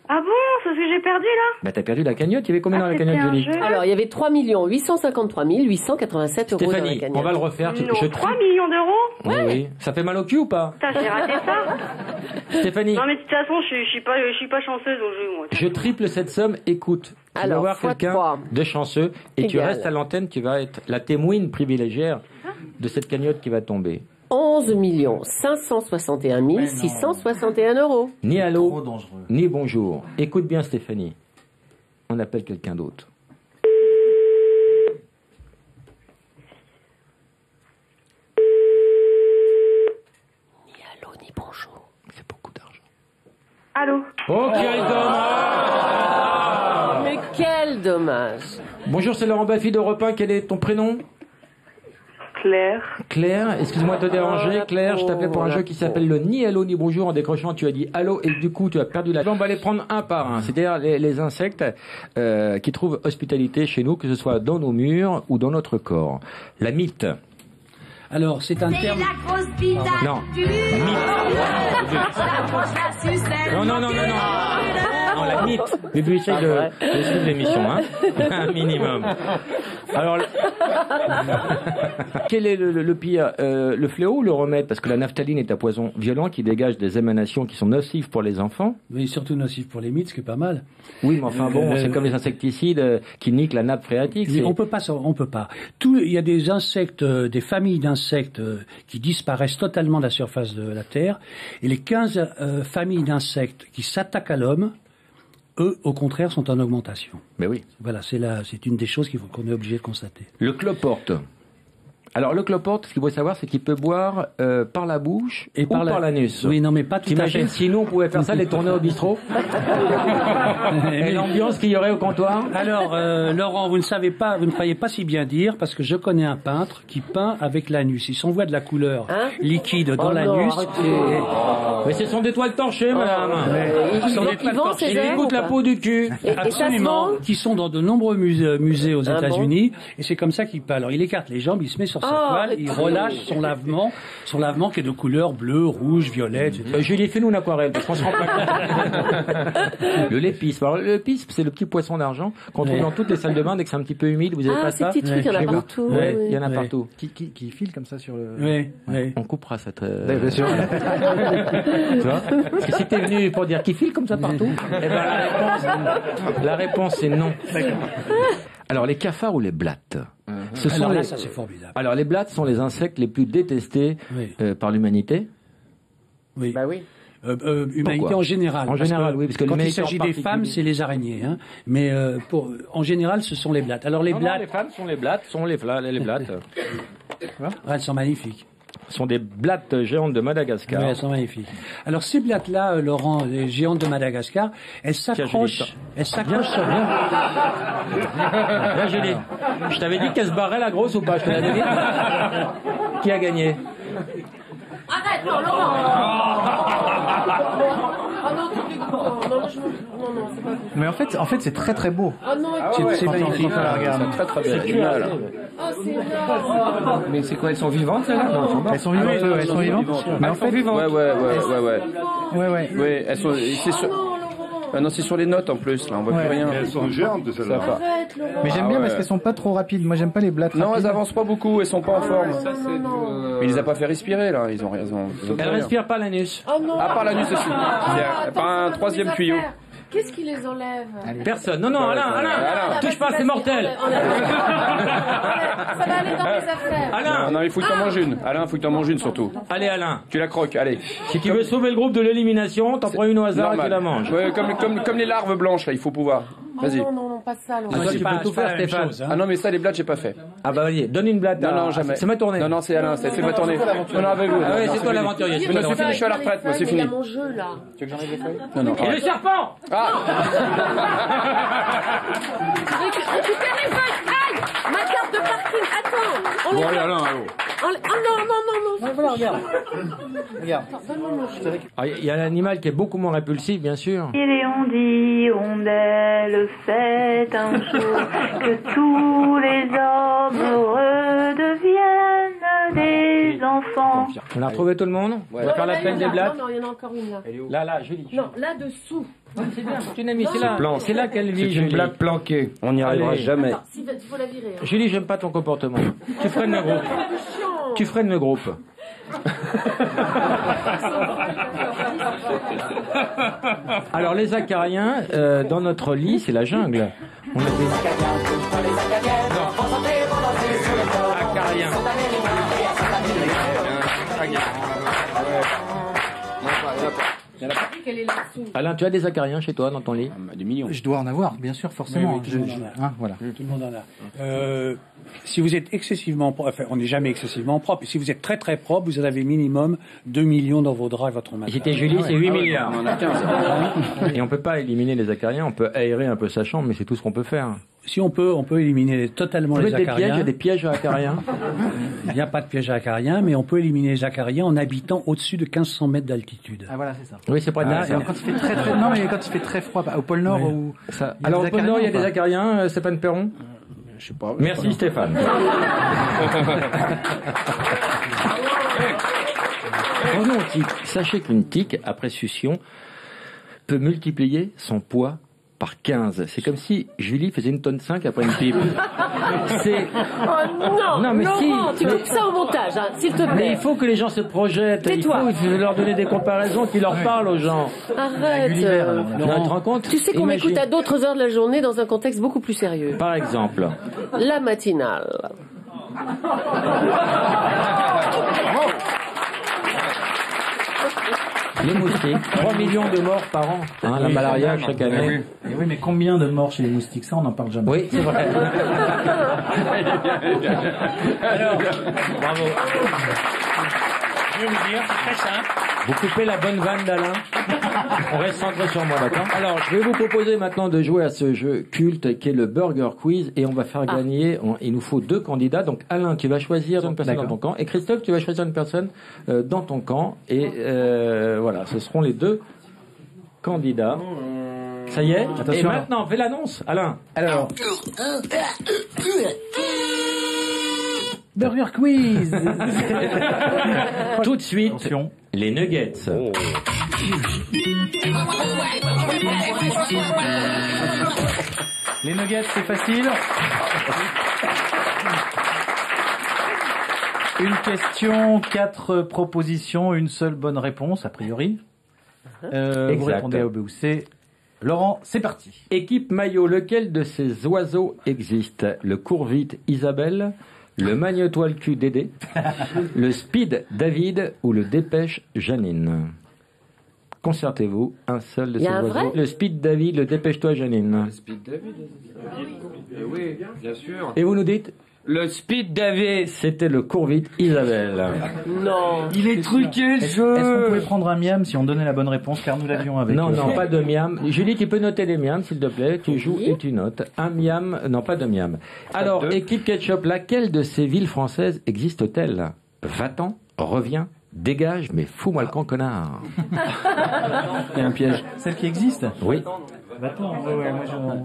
Ah bon, c'est ce que j'ai perdu là? Bah t'as perdu la cagnotte, il y avait combien dans la cagnotte, Julie? Alors, il y avait 3 853 887 euros dans la Stéphanie, cagnotte. on va le refaire. Non, 3 millions d'euros? Oui, oui. Ça fait mal au cul ou pas? Putain, j'ai raté ça. Stéphanie, Non mais de toute façon, je suis pas chanceuse au jeu, moi. je triple cette somme, écoute. Tu vas Alors, voir fois quelqu'un 3. de chanceux et tu Égal. restes à l'antenne, tu vas être la témoine privilégiée de cette cagnotte qui va tomber. 11 561 661 euros. Ni allô, ni bonjour. Écoute bien Stéphanie. On appelle quelqu'un d'autre. Ni allô, ni bonjour. C'est beaucoup d'argent. Allô? Oh, quel dommage! Mais quel dommage. Bonjour, c'est Laurent Baffy d'Europe 1. Quel est ton prénom? Claire. Claire, excuse-moi de te déranger. Claire, je t'appelais pour un jeu qui s'appelle le ni allô ni bonjour. En décrochant, tu as dit allô et du coup, tu as perdu la... On va les prendre un par un. C'est-à-dire les insectes qui trouvent hospitalité chez nous, que ce soit dans nos murs ou dans notre corps. La mythe. Alors, c'est un terme... la grosse bite à Non. tu. Non, non, non, non, non. Non, la mythe. Mais puis, essaye de suivre l'émission, hein. Un minimum. Alors, quel est le pire, le fléau ou le remède? Parce que la naphtaline est un poison violent qui dégage des émanations qui sont nocives pour les enfants. Mais surtout nocif pour les mythes, ce qui est pas mal. Oui, mais enfin bon, c'est comme les insecticides qui niquent la nappe phréatique. Mais on peut pas, il y a des insectes, des familles d'insectes qui disparaissent totalement de la surface de la Terre, et les 15 familles d'insectes qui s'attaquent à l'homme, eux, au contraire, sont en augmentation. Mais oui. Voilà, c'est une des choses qu'on est obligé de constater. Le cloporte. Alors le cloporte, ce qu'il faut savoir, c'est qu'il peut boire par la bouche ou par l'anus. Oui, non, mais pas tout à fait. T'imagines si nous on pouvait faire ça, les tournées au bistrot et l'ambiance qu'il y aurait au comptoir. Alors, Laurent, vous ne savez pas, vous ne croyez pas si bien dire, parce que je connais un peintre qui peint avec l'anus. Il s'envoie de la couleur liquide dans l'anus. Mais ce sont des toiles torchées, madame. Ce sont des toiles torchées. Il écoute la peau du cul. Absolument. Qui sont dans de nombreux musées aux Ah États-Unis. Et c'est comme ça qu'il peint. Alors, il écarte les jambes, il se met sur sa toile, il relâche son lavement qui est de couleur bleu, rouge, violet, etc. Julie, fais-nous une aquarelle, parce qu'on se rend pas compte. Le lépisme. Alors, le lépisme, c'est le petit poisson d'argent qu'on trouve dans toutes les salles de bain dès que c'est un petit peu humide. Vous avez pas ça? Ces petits trucs, il y en a partout. Ouais, il y en a partout. Qui file comme ça sur le... Oui. On coupera cette... Bien sûr. Tu vois? Parce que si t'es venu pour dire qu'il file comme ça partout, eh ben la réponse c'est non. Alors, les cafards ou les blattes? Ça, c'est formidable. Alors, les blattes sont les insectes les plus détestés par l'humanité. Oui. Bah oui. Humanité Pourquoi? en général. En général, oui, parce que quand il l'humanité s'agit en des femmes, particulier. c'est les araignées. Hein. Mais en général, ce sont les blattes. Alors, les blattes... les femmes sont les blattes, les blattes. Elles sont magnifiques. Ce sont des blattes géantes de Madagascar. Oui, elles sont magnifiques. Alors, ces blattes-là, Laurent, les géantes de Madagascar, elles s'accrochent sur... Bien, Julie. Je t'avais dit qu'elle se barrait la grosse ou pas? Je te l'avais dit. Qui a gagné? Arrête, non, Laurent. Ah non, tu dégoûtes. Non, c'est pas possible. Mais en fait, c'est très très beau. Ah non, C'est magnifique. C'est très très bien. Génial. Ah, c'est énorme. Mais c'est quoi, elles sont vivantes là? Non, Elles sont vivantes, elles sont vivantes. Mais en fait, Ouais. ouais. Oui, elles sont. C'est sur... Ah non, c'est sur les notes en plus, là, on voit plus rien. Elles sont géantes, celles-là. Arrête, Laurent. Mais j'aime bien parce qu'elles sont pas trop rapides. Moi, j'aime pas les blattes. Non, rapides. elles avancent pas beaucoup, elles sont pas en forme. Mais il les a pas fait respirer là, ils ont rien. Elle respire pas l'anus. Oh non. À part l'anus aussi. Par un troisième tuyau. Qu'est-ce qui les enlève? Personne. Non, Alain, touche pas, c'est mortel. Ça va aller dans mes affaires. Alain. Non, il faut que t'en manges une. Alain, faut que t'en manges une surtout. Allez, Alain. Tu la croques, allez. Si tu veux sauver le groupe de l'élimination, t'en prends une au hasard et tu la manges. Ouais, comme les larves blanches là, il faut pouvoir. Vas-y. Non, pas ça, Laurent. Toi, tu peux tout faire, Stéphane. Ah non, mais ça, les blattes, j'ai pas fait. Ah bah vas-y, donne une blatte. Non, jamais. C'est ma tournée. Non, c'est Alain, c'est ma tournée. Non, avec vous. Ah ouais, c'est toi l'aventurier. Mais non, c'est fini, je suis à la retraite, moi, c'est fini. Il y a mon jeu, là. Tu veux que j'enlève les feuilles? Non. Et le serpent. Ah. Récupère les feuilles. Aïe, ma carte de parking. Attends. Bon, allez, Alain, allô. Ah non. Voilà, regarde. Regarde. Il y a l'animal qui est beaucoup moins répulsif, bien sûr. Et on dit, le fait un jour que tous les hommes redeviennent des enfants. On a retrouvé tout le monde? On va faire la peine des blattes. Non, il y en a encore une là. Là, Julie. Non, là-dessous. C'est bien, c'est une amie, c'est là qu'elle vit, C'est une Julie. blague planquée. On n'y arrivera Allez. jamais. Attends, il faut la virer. Hein. Julie, j'aime pas ton comportement. Tu freines le groupe. Tu freines le groupe. Alors, les acariens, dans notre lit, c'est la jungle. On a des... Acariens. Alain, tu as des acariens chez toi dans ton lit? Des millions. Je dois en avoir, bien sûr, forcément. Oui, tout le monde en a. Voilà. Tout le monde en a. Si vous êtes excessivement propre, enfin, on n'est jamais excessivement propre, et si vous êtes très très propre, vous en avez minimum 2 millions dans vos draps et votre matelas. C'était Julie, c'est 8 milliards. On en a 15. Et on peut pas éliminer les acariens, on peut aérer un peu sa chambre, mais c'est tout ce qu'on peut faire. Si on peut éliminer totalement les acariens. Il y a des pièges à acariens. Il n'y a pas de piège à acariens, mais on peut éliminer les acariens en habitant au-dessus de 1500 mètres d'altitude. Ah voilà, c'est ça. Oui, c'est près de Là, ça. quand il fait très très non, mais quand il fait très froid, au pôle Nord ou ça. Alors au pôle Nord, il y a des acariens, Stéphane Perron. Je sais pas. Merci Stéphane. Revenons aux tiques. Sachez qu'une tique, après succion, peut multiplier son poids par 15. C'est comme si Julie faisait 1,5 tonne après une pipe. C'est... Oh non, mais Laurent, si, tu coupes ça au montage, hein, s'il te plaît. Mais il faut que les gens se projettent. Tais-toi. Il faut leur donner des comparaisons qui leur parlent aux gens. Arrête. Tu te rends compte? Tu sais qu'on Imagine. m'écoute à d'autres heures de la journée dans un contexte beaucoup plus sérieux. Par exemple. La matinale. Les moustiques, 3 millions de morts par an, hein, la malaria chaque année. Et oui, mais combien de morts chez les moustiques? Ça, on n'en parle jamais. Oui, c'est vrai. Alors, bravo. Je vais vous dire, c'est très simple. Vous coupez la bonne vanne d'Alain. On reste centré sur moi, d'accord? Alors, je vais vous proposer maintenant de jouer à ce jeu culte qui est le Burger Quiz et on va faire gagner, il nous faut 2 candidats. Donc, Alain, tu vas choisir une personne dans ton camp et Christophe, tu vas choisir une personne dans ton camp et voilà, ce seront les 2 candidats. Ça y est? Attention. Et maintenant, fais l'annonce, Alain. Alors, Burger Quiz. Tout de suite, les nuggets. Les nuggets, c'est facile. Une question, 4 propositions, une seule bonne réponse, a priori. Vous répondez à O, B ou C. Laurent, c'est parti. Équipe maillot, lequel de ces oiseaux existe? Le court-vite Isabelle, le magnéto le cul Dédé, le speed David ou le dépêche Janine? Concertez-vous, un seul de ces oiseaux. Le speed David, le dépêche-toi Janine. Le speed David. Oui, bien sûr. Et vous nous dites? Le speed David. C'était le court-vite Isabelle. Non. Il est truqué, le jeu. Est-ce qu'on pouvait prendre un miam si on donnait la bonne réponse, car nous l'avions avec. Non, pas de miam. Julie, tu peux noter les miams, s'il te plaît. Tu joues et tu notes. Un miam, non, pas de miam. Alors, équipe Ketchup, laquelle de ces villes françaises existe-t-elle? Va-t'en, reviens, dégage, mais fous-moi le camp, connard. Il y a un piège. Celle qui existe? Oui. Va-t'en, ouais, moi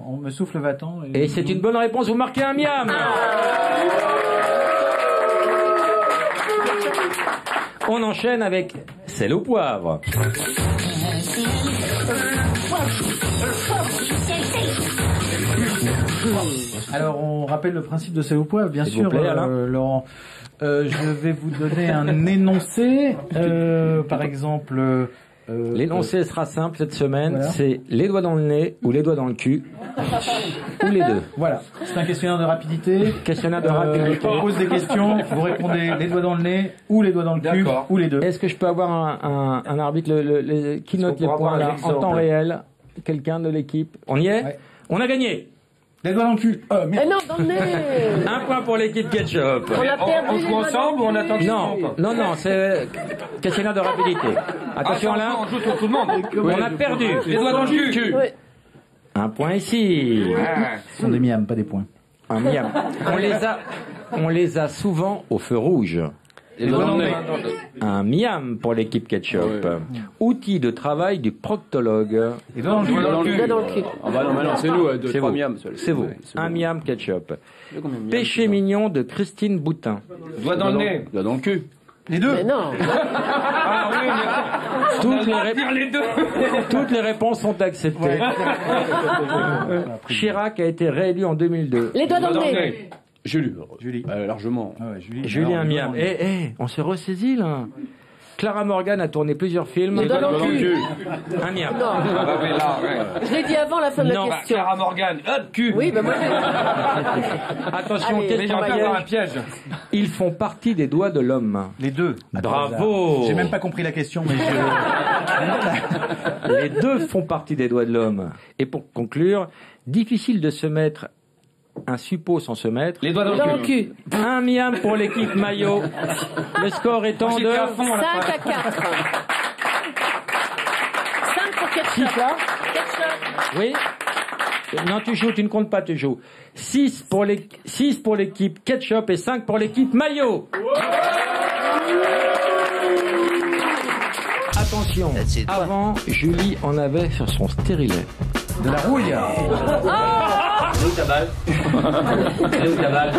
on me souffle va-t'en. Et c'est une bonne réponse, vous marquez un miam. On enchaîne avec sel au poivre. Alors on rappelle le principe de sel au poivre, bien sûr, plaît, Laurent. Je vais vous donner un énoncé, par exemple. L'énoncé sera simple cette semaine, voilà. C'est les doigts dans le nez ou les doigts dans le cul, ou les deux. Voilà, c'est un questionnaire de rapidité. Questionnaire de rapidité. On pose des questions, vous répondez les doigts dans le nez ou les doigts dans le cul ou les deux. Est-ce que je peux avoir un arbitre qui note les points là, en temps réel? Quelqu'un de l'équipe? On y est? Ouais. On a gagné. Les doigts dans le cul. Eh non, dans le nez. Un point pour l'équipe Ketchup. On a perdu. On joue ensemble ou on attend? Non, c'est questionnaire de rapidité. Attention là. On joue sur tout le monde. On a perdu. Les doigts dans le cul. Oui. Un point ici. Ce sont des miams, pas des points. Un miam. On les a souvent au feu rouge. Un miam pour l'équipe Ketchup. Outil de travail du proctologue. Et dans le cul. Ah bah non, c'est nous, c'est vous. C'est vous. Un miam Ketchup. Péché mignon de Christine Boutin. Doigt dans le nez. Doigt dans le cul. Les deux. Mais non. Ah oui, toutes les réponses sont acceptées. Chirac a été réélu en 2002. Les doigts dans le nez. Julie. Largement. Ah ouais, Julie un miam. On se ressaisit là. Clara Morgan a tourné plusieurs films. Les doigts dans le cul. Un miam. Non. Je l'ai dit avant la fin de la question. Clara Morgan. Hop, cul. Oui, ben moi Attention, allez, question un piège. Ils font partie des doigts de l'homme. Les deux. Bravo. J'ai même pas compris la question, mais Les deux font partie des doigts de l'homme. Et pour conclure, difficile de se mettre un suppôt sans se mettre. Les doigts dans le cul. Un miam pour l'équipe maillot. Le score étant de 5 à 4. 5 pour Ketchup. Oui. Non, tu joues, tu ne comptes pas, tu joues. 6 pour l'équipe Ketchup et 5 pour l'équipe maillot. Attention, avant, Julie en avait sur son stérilet. de la rouille. Elle est où ta balle? Elle est où ta balle?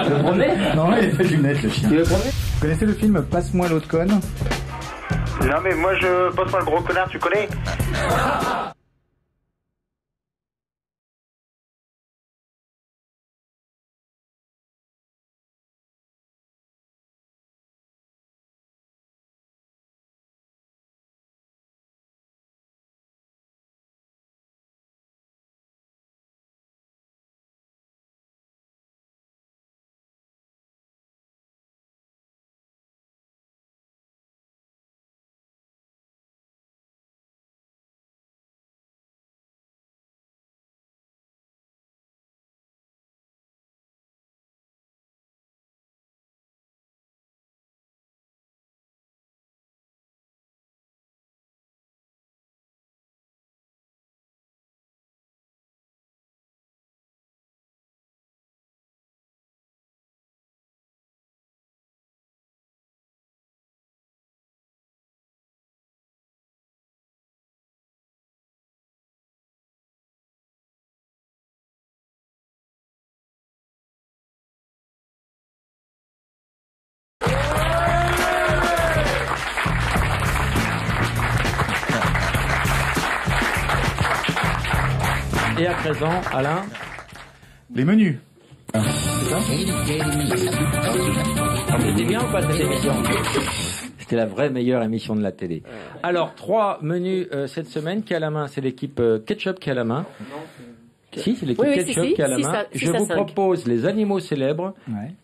Le premier? Non, il a pas de lunettes, le chien. Tu veux le premier? Vous connaissez le film Passe-moi l'autre conne? Non mais moi je passe pas le gros connard, tu connais? Et à présent, Alain. Les menus. C'était bien ou pas cette émission? C'était la vraie meilleure émission de la télé. Alors, 3 menus cette semaine. Qui a la main? C'est l'équipe Ketchup qui a la main. Si, c'est l'équipe Ketchup qui a la main. Je vous propose les animaux célèbres,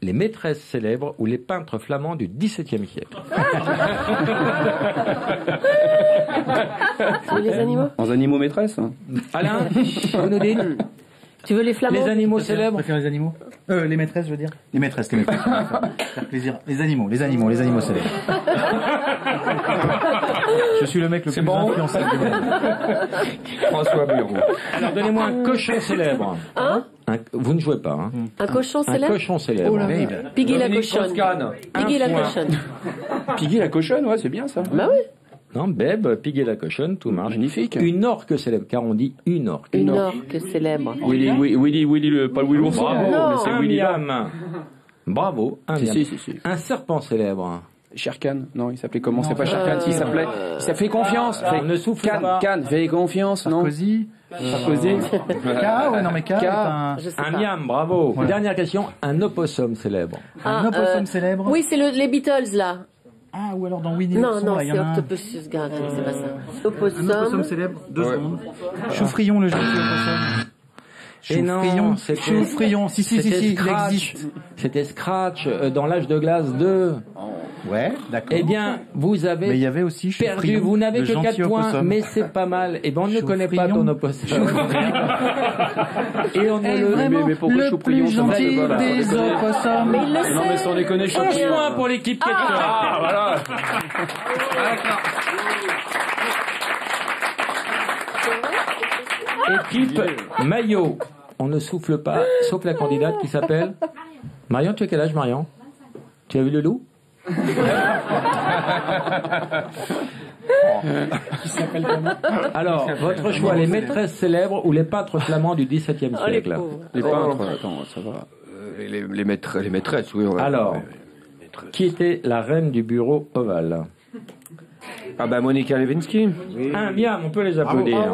les maîtresses célèbres ou les peintres flamands du XVIIe siècle. Tu veux les animaux? En animaux maîtresses. Alain, vous nous dites? Tu veux les flamands? Les animaux célèbres? Tu préfères les animaux? Les maîtresses, je veux dire. Les maîtresses. Faire plaisir. Les animaux célèbres. Je suis le mec le plus influençable du monde. François Bureau. Alors, donnez-moi un cochon célèbre. Hein? Vous ne jouez pas, hein? Un cochon célèbre? Un cochon célèbre. Oh là là. Piggy la cochonne. Piggy la cochonne. Piggy la cochonne, ouais, c'est bien ça. Bah oui. Non, Beb, Piggy la cochonne, tout marche. Magnifique. Une orque célèbre, car on dit une orque. Une orque célèbre. Willy, pas le Willy Wonka. Bravo, Non. c'est Willy miam. Bravo, un miam. Si. Un serpent célèbre. Sherkan, non, il s'appelait comment? C'est pas Sherkan, il s'appelait. Ça fait confiance. Ne souffle pas. Cannes, fais confiance, non? Sarkozy. Ouais, non, mais K est un miam, bravo. Voilà. Dernière question, un opossum célèbre. Un opossum célèbre? Oui, c'est les Beatles, là. Ah, ou alors dans Winnie Non, l'ourson, non, il y c'est en a un. Octopus Garden, c'est pas ça. Un opossum célèbre, 2 secondes. Ouais. Choufrion, le jeu de opossum. Et non, Choufrion, si, il existe. C'était Scratch dans l'âge de glace 2. Ouais, d'accord. Eh bien, vous avez mais il y avait aussi perdu, vous n'avez que 4 points, opossum. mais c'est pas mal. Eh ben, on ne connaît pas ton opossum. Et on ne le... Mais pourquoi Chouprion, plus gentil des opossums. Mais il le sait. Non, mais sans déconner, 11 points pour l'équipe Ketchup. Ah, voilà. Équipe Maillot. On ne souffle pas, sauf la candidate qui s'appelle... Marion, tu as quel âge, Marion? Tu as vu le loup? Alors, votre choix, les maîtresses célèbres ou les peintres flamands du XVIIe siècle? Les peintres, attends, ça va. Les maîtresses, oui. Alors, qui était la reine du bureau ovale? Ah bah Monica Lewinsky. Un miam, on peut les applaudir.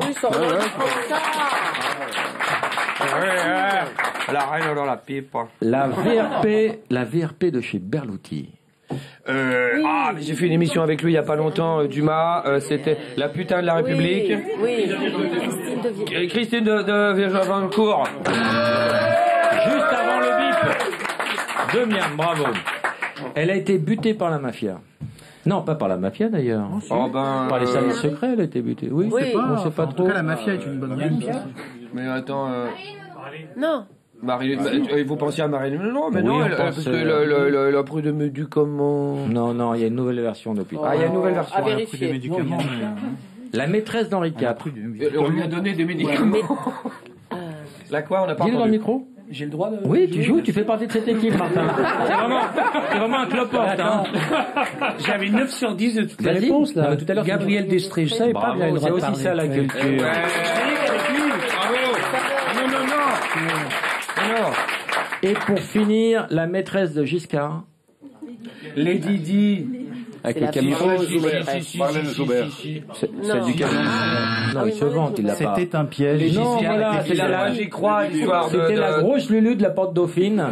La reine dans la pipe. La VRP de chez Berluti. Ah, mais j'ai fait une émission avec lui il y a pas longtemps, Dumas. C'était La putain de la République. Oui. Christine de Virgevancourt. Juste avant le bip. De miam, bravo. Elle a été butée par la mafia. Non, pas par la mafia d'ailleurs. Par les services secrets, elle a été butée. Oui, oui. On sait pas trop. En tout cas, la mafia est une bonne amie. Mais attends. Non. Vous pensiez à Marilyn Monroe, mais Oui, non, on parce pense, que la pris de médicaments. Non, il y a une nouvelle version depuis. Ah, il y a une nouvelle version. À vérifier. La maîtresse d'Henri IV. On lui a donné des médicaments. La quoi, on n'a pas Dis-le dans le entendu. micro. J'ai le droit de... Oui, tu joues, tu fais partie de cette équipe, Martin. C'est vraiment un cloporte, hein. J'avais 9 sur 10 de toutes les Vas-y. réponses, là. Non, mais tout à l'heure, Gabriel Destré, je savais pas qu'il avait le droit C'est de aussi parler. ça, la culture. Non. Et pour finir, la maîtresse de Giscard. Lady Di. Avec le camion. Marlène Joubert. Celle du camion. Non, il se vante, il l'a pas. C'était un piège. Non, voilà, c'était J'y crois, l'histoire de... C'était la grosse Lulu de la Porte Dauphine.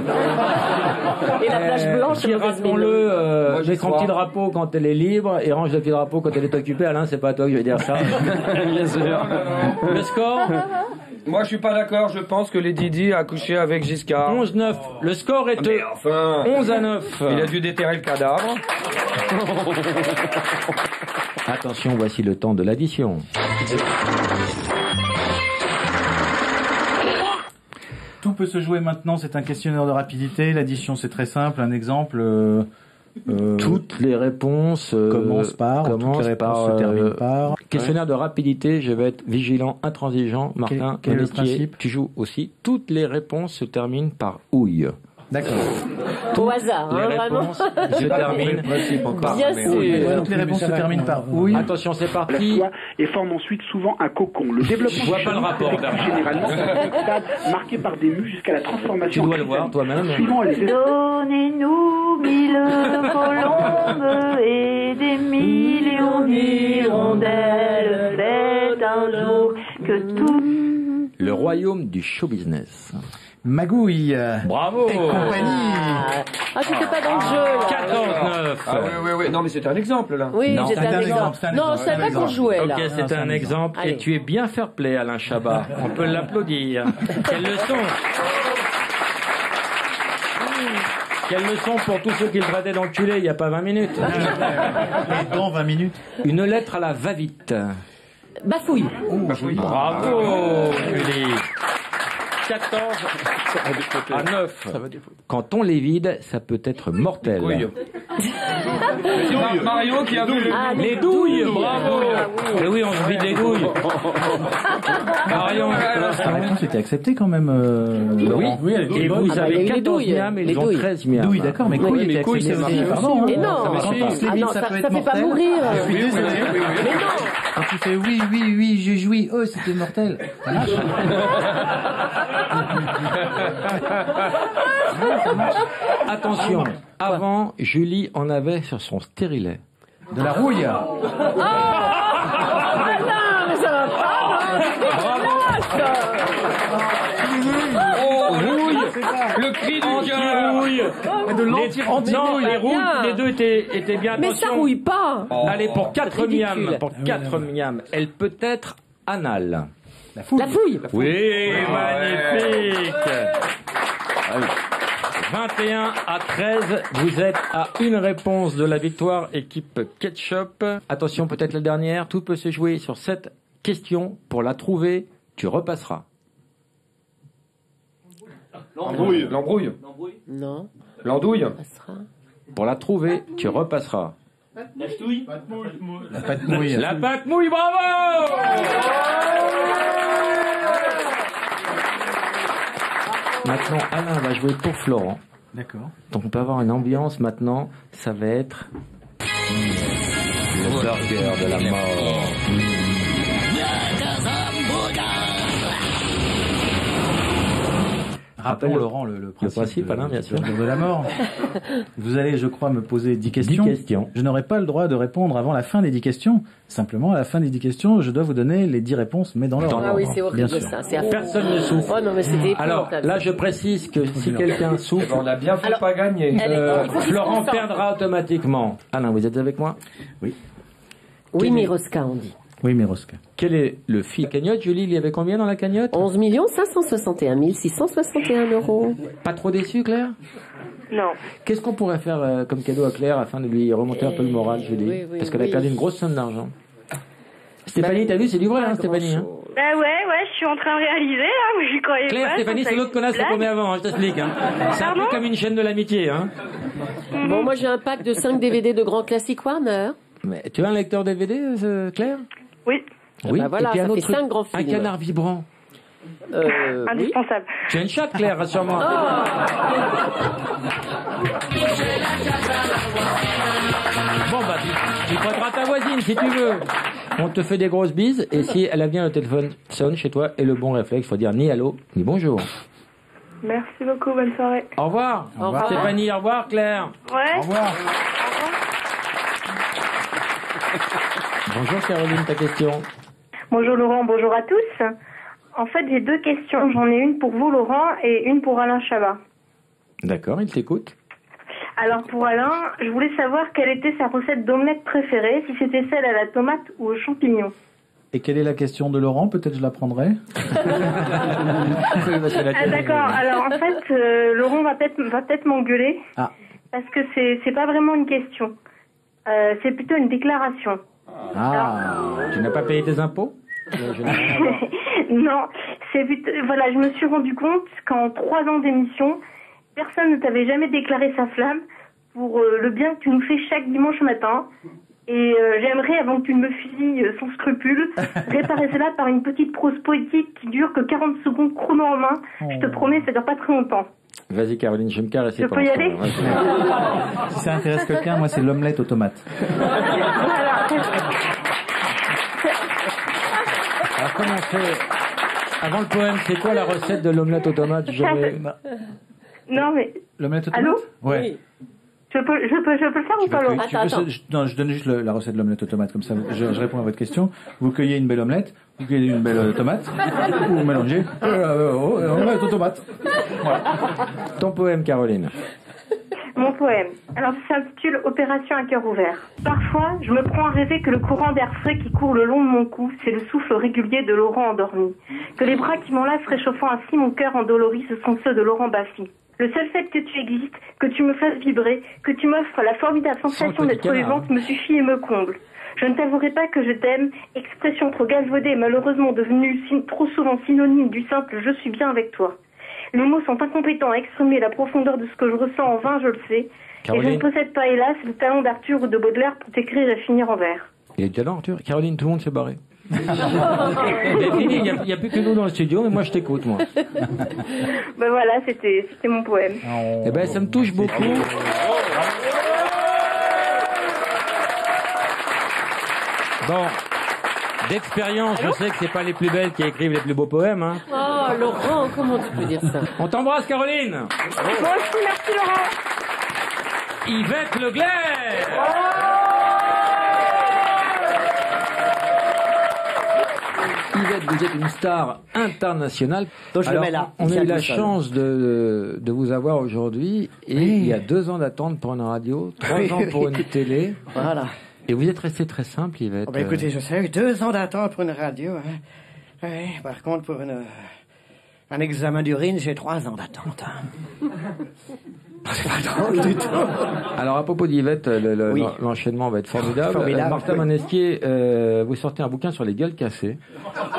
Et la plage blanche, Qui, rappelons-le, met son petit drapeau quand elle est libre et range le petit drapeau quand elle est occupée. Alain, c'est pas à toi que je vais dire ça. Bien sûr. Le score? Moi, je suis pas d'accord. Je pense que Lady Di a couché avec Giscard. 11-9. Le score est Mais enfin, 11-9. il a dû déterrer le cadavre. Attention, voici le temps de l'addition. Tout peut se jouer maintenant, c'est un questionnaire de rapidité. L'addition, c'est très simple. Un exemple. Toutes les réponses commencent par. Toutes les réponses se terminent par. Questionnaire de rapidité, je vais être vigilant, intransigeant. Martin, quel est le Monestier, principe? tu joues aussi. Toutes les réponses se terminent par ouille. D'accord. Au hasard, Les hein, vraiment. réponses se terminent par Bien sûr. Toutes les réponses se terminent par oui. Attention, c'est parti. Et forme ensuite souvent un cocon. Le développement Je vois pas le rapport, Bernard. généralement un stade marqué par des mues jusqu'à la transformation. Tu dois le voir toi-même. Suivant les Donnez-nous 1000 colombes et des millions d'hirondelles. Faites un jour que tout... le royaume du show business. Magouille. Bravo. Et compagnie. Ah, c'était pas dans le jeu, là. 14-9. Ah oui. Non, mais c'était un exemple, là. Oui, Non, c'était un exemple. Non, je savais pas qu'on jouait, là. Ok, c'était un exemple. Allez. Et tu es bien fair-play, Alain Chabat. On peut l'applaudir. Quelle leçon. Quelle leçon pour tous ceux qui le traitaient d'enculé il n'y a pas 20 minutes. Et dans 20 minutes. Une lettre à la va-vite. Bafouille. Bravo, Julie. 14 à 9. Quand on les vide, ça peut être mortel. Mario qui a vu les douilles, bravo. Mais oui, on se vide les douilles. Marion, La réponse était acceptée quand même. oui, et vous avez 14 miams et ils ont 13 miams. Douille, d'accord, mais couille était acceptée aussi. Pardon. Mais non, Quand on se les vide, ça peut être mortel. fait pas mourir. Je suis désolé. Mais non. Quand tu fais oui, j'ai joui, oh, c'était mortel. Ça marche. Attention, avant, Julie en avait sur son stérilet. De la rouille. Non, mais ça va pas. Rouille. Le cri du cœur. Rouille. Non, les rouilles, les deux étaient bien. Mais attention. ça rouille pas. Allez, pour 4 miams. Pour 4 miams. Elle peut être anale. La fouille. Oui, magnifique. 21 à 13, vous êtes à une réponse de la victoire, équipe Ketchup. Attention, peut-être la dernière, tout peut se jouer sur cette question. Pour la trouver, tu repasseras. L'embrouille. Non. L'andouille. Pour la trouver, tu repasseras. La ch'touille. La pâte mouille. La pâte mouille, bravo. Maintenant, Alain va jouer pour Florent. D'accord. Donc on peut avoir une ambiance maintenant, ça va être le burger de la mort. Rappelons, Laurent, le principe Alain, bien sûr. de la mort. Vous allez, je crois, me poser 10 questions. 10 questions. Je n'aurai pas le droit de répondre avant la fin des 10 questions. Simplement, à la fin des 10 questions, je dois vous donner les 10 réponses, mais dans l'ordre. Ah oui, c'est horrible ça. Personne ne souffre. Oh non, mais c'était Alors, là, je précise que si quelqu'un souffre, on a bien fait pas gagner. Florent perdra automatiquement. Alain, vous êtes avec moi? Oui. Oui, Miroska, on dit. Oui, Miroska. Quel est le fil de cagnotte, Julie? Il y avait combien dans la cagnotte? 11 561 661 €. Pas trop déçu, Claire? Non. Qu'est-ce qu'on pourrait faire comme cadeau à Claire afin de lui remonter un peu le moral, Julie? Parce qu'elle a perdu une grosse somme d'argent. Stéphanie, t'as vu, c'est du vrai, hein, Stéphanie, hein? Bah ouais, je suis en train de réaliser, là, mais j'y croyais Claire, pas. Stéphanie, c'est l'autre connasse qu'on met avant, hein, je t'explique, hein. C'est un peu comme une chaîne de l'amitié, hein. Bon, moi j'ai un pack de 5 DVD de grands classiques Warner. Mais tu as un lecteur DVD, Claire? Oui. Oui, bah voilà, et puis ça un fait autre 5 grands films. Un canard vibrant. Indispensable. Tu as une chatte, Claire, rassure-moi. Bon, bah, tu prêteras ta voisine si tu veux. On te fait des grosses bises, et si elle a bien le téléphone sonne chez toi, et le bon réflexe, faut dire ni allô, ni bonjour. Merci beaucoup, bonne soirée. Au revoir. Au revoir. Stéphanie, au revoir, Claire. Ouais. Au revoir. Bonjour, Caroline, ta question. Bonjour Laurent, bonjour à tous. En fait, j'ai 2 questions. J'en ai une pour vous, Laurent, et une pour Alain Chabat. D'accord, il t'écoute. Alors pour Alain, je voulais savoir quelle était sa recette d'omelette préférée, si c'était celle à la tomate ou aux champignons. Et quelle est la question de Laurent? Peut-être je la prendrai. Ah d'accord, alors en fait, Laurent va peut-être m'engueuler, parce que c'est pas vraiment une question. C'est plutôt une déclaration. Tu n'as pas payé tes impôts? Non, voilà, je me suis rendu compte qu'en 3 ans d'émission, personne ne t'avait jamais déclaré sa flamme pour le bien que tu nous fais chaque dimanche matin. Et j'aimerais, avant que tu ne me files sans scrupule, réparer cela par une petite prose poétique qui dure que 40 secondes chrono en main. Je te promets, ça dure pas très longtemps. Vas-y, Caroline, je vais me caresser. Je peux y aller? Si ça intéresse quelqu'un, moi c'est l'omelette aux tomates. Alors comment on fait? Avant le poème, c'est quoi la recette de l'omelette aux tomates? Non mais... L'omelette aux Allô? tomates? Ouais. Je peux le faire ou pas, Laurent? Non, je donne juste la recette de l'omelette aux tomates, comme ça je réponds à votre question. Vous cueillez une belle omelette, vous cueillez une belle tomate, vous mélangez omelette aux tomates. Voilà. Ton poème, Caroline. Mon poème. Alors, ça s'intitule Opération à cœur ouvert. Parfois, je me prends à rêver que le courant d'air frais qui court le long de mon cou, c'est le souffle régulier de Laurent endormi. Que les bras qui m'enlacent réchauffant ainsi mon cœur endolori, ce sont ceux de Laurent Baffy. Le seul fait que tu existes, que tu me fasses vibrer, que tu m'offres la formidable sensation d'être vivante me suffit et me comble. Je ne t'avouerai pas que je t'aime, expression trop galvaudée et malheureusement devenue trop souvent synonyme du simple « je suis bien avec toi ». Les mots sont incompétents à exprimer la profondeur de ce que je ressens en vain, je le sais. Caroline. Et je ne possède pas, hélas, le talent d'Arthur ou de Baudelaire pour t'écrire et finir en vers. Il y a du talent, Arthur. Caroline, tout le monde s'est barré. Il n'y a plus que nous dans le studio, mais moi je t'écoute, moi. Ben voilà, c'était mon poème. Eh ben, ça me touche beaucoup. Bon, d'expérience, je sais que c'est pas les plus belles qui écrivent les plus beaux poèmes. Hein. Oh, Laurent, comment tu peux dire ça? On t'embrasse, Caroline. Moi aussi, merci, Laurent. Yvette Leclerc. Yvette, vous êtes une star internationale. Donc je le mets là. On a eu la chance de vous avoir aujourd'hui. Et il y a 2 ans d'attente pour une radio, 3 ans pour une télé. Voilà. Et vous êtes resté très simple, Yvette. Oh ben écoutez, je sais, 2 ans d'attente pour une radio. Hein. Ouais, par contre, pour un examen d'urine, j'ai 3 ans d'attente. Hein. C'est pas drôle du tout. Alors, à propos d'Yvette, l'enchaînement va être formidable. Martin Monesquier, vous sortez un bouquin sur les gueules cassées.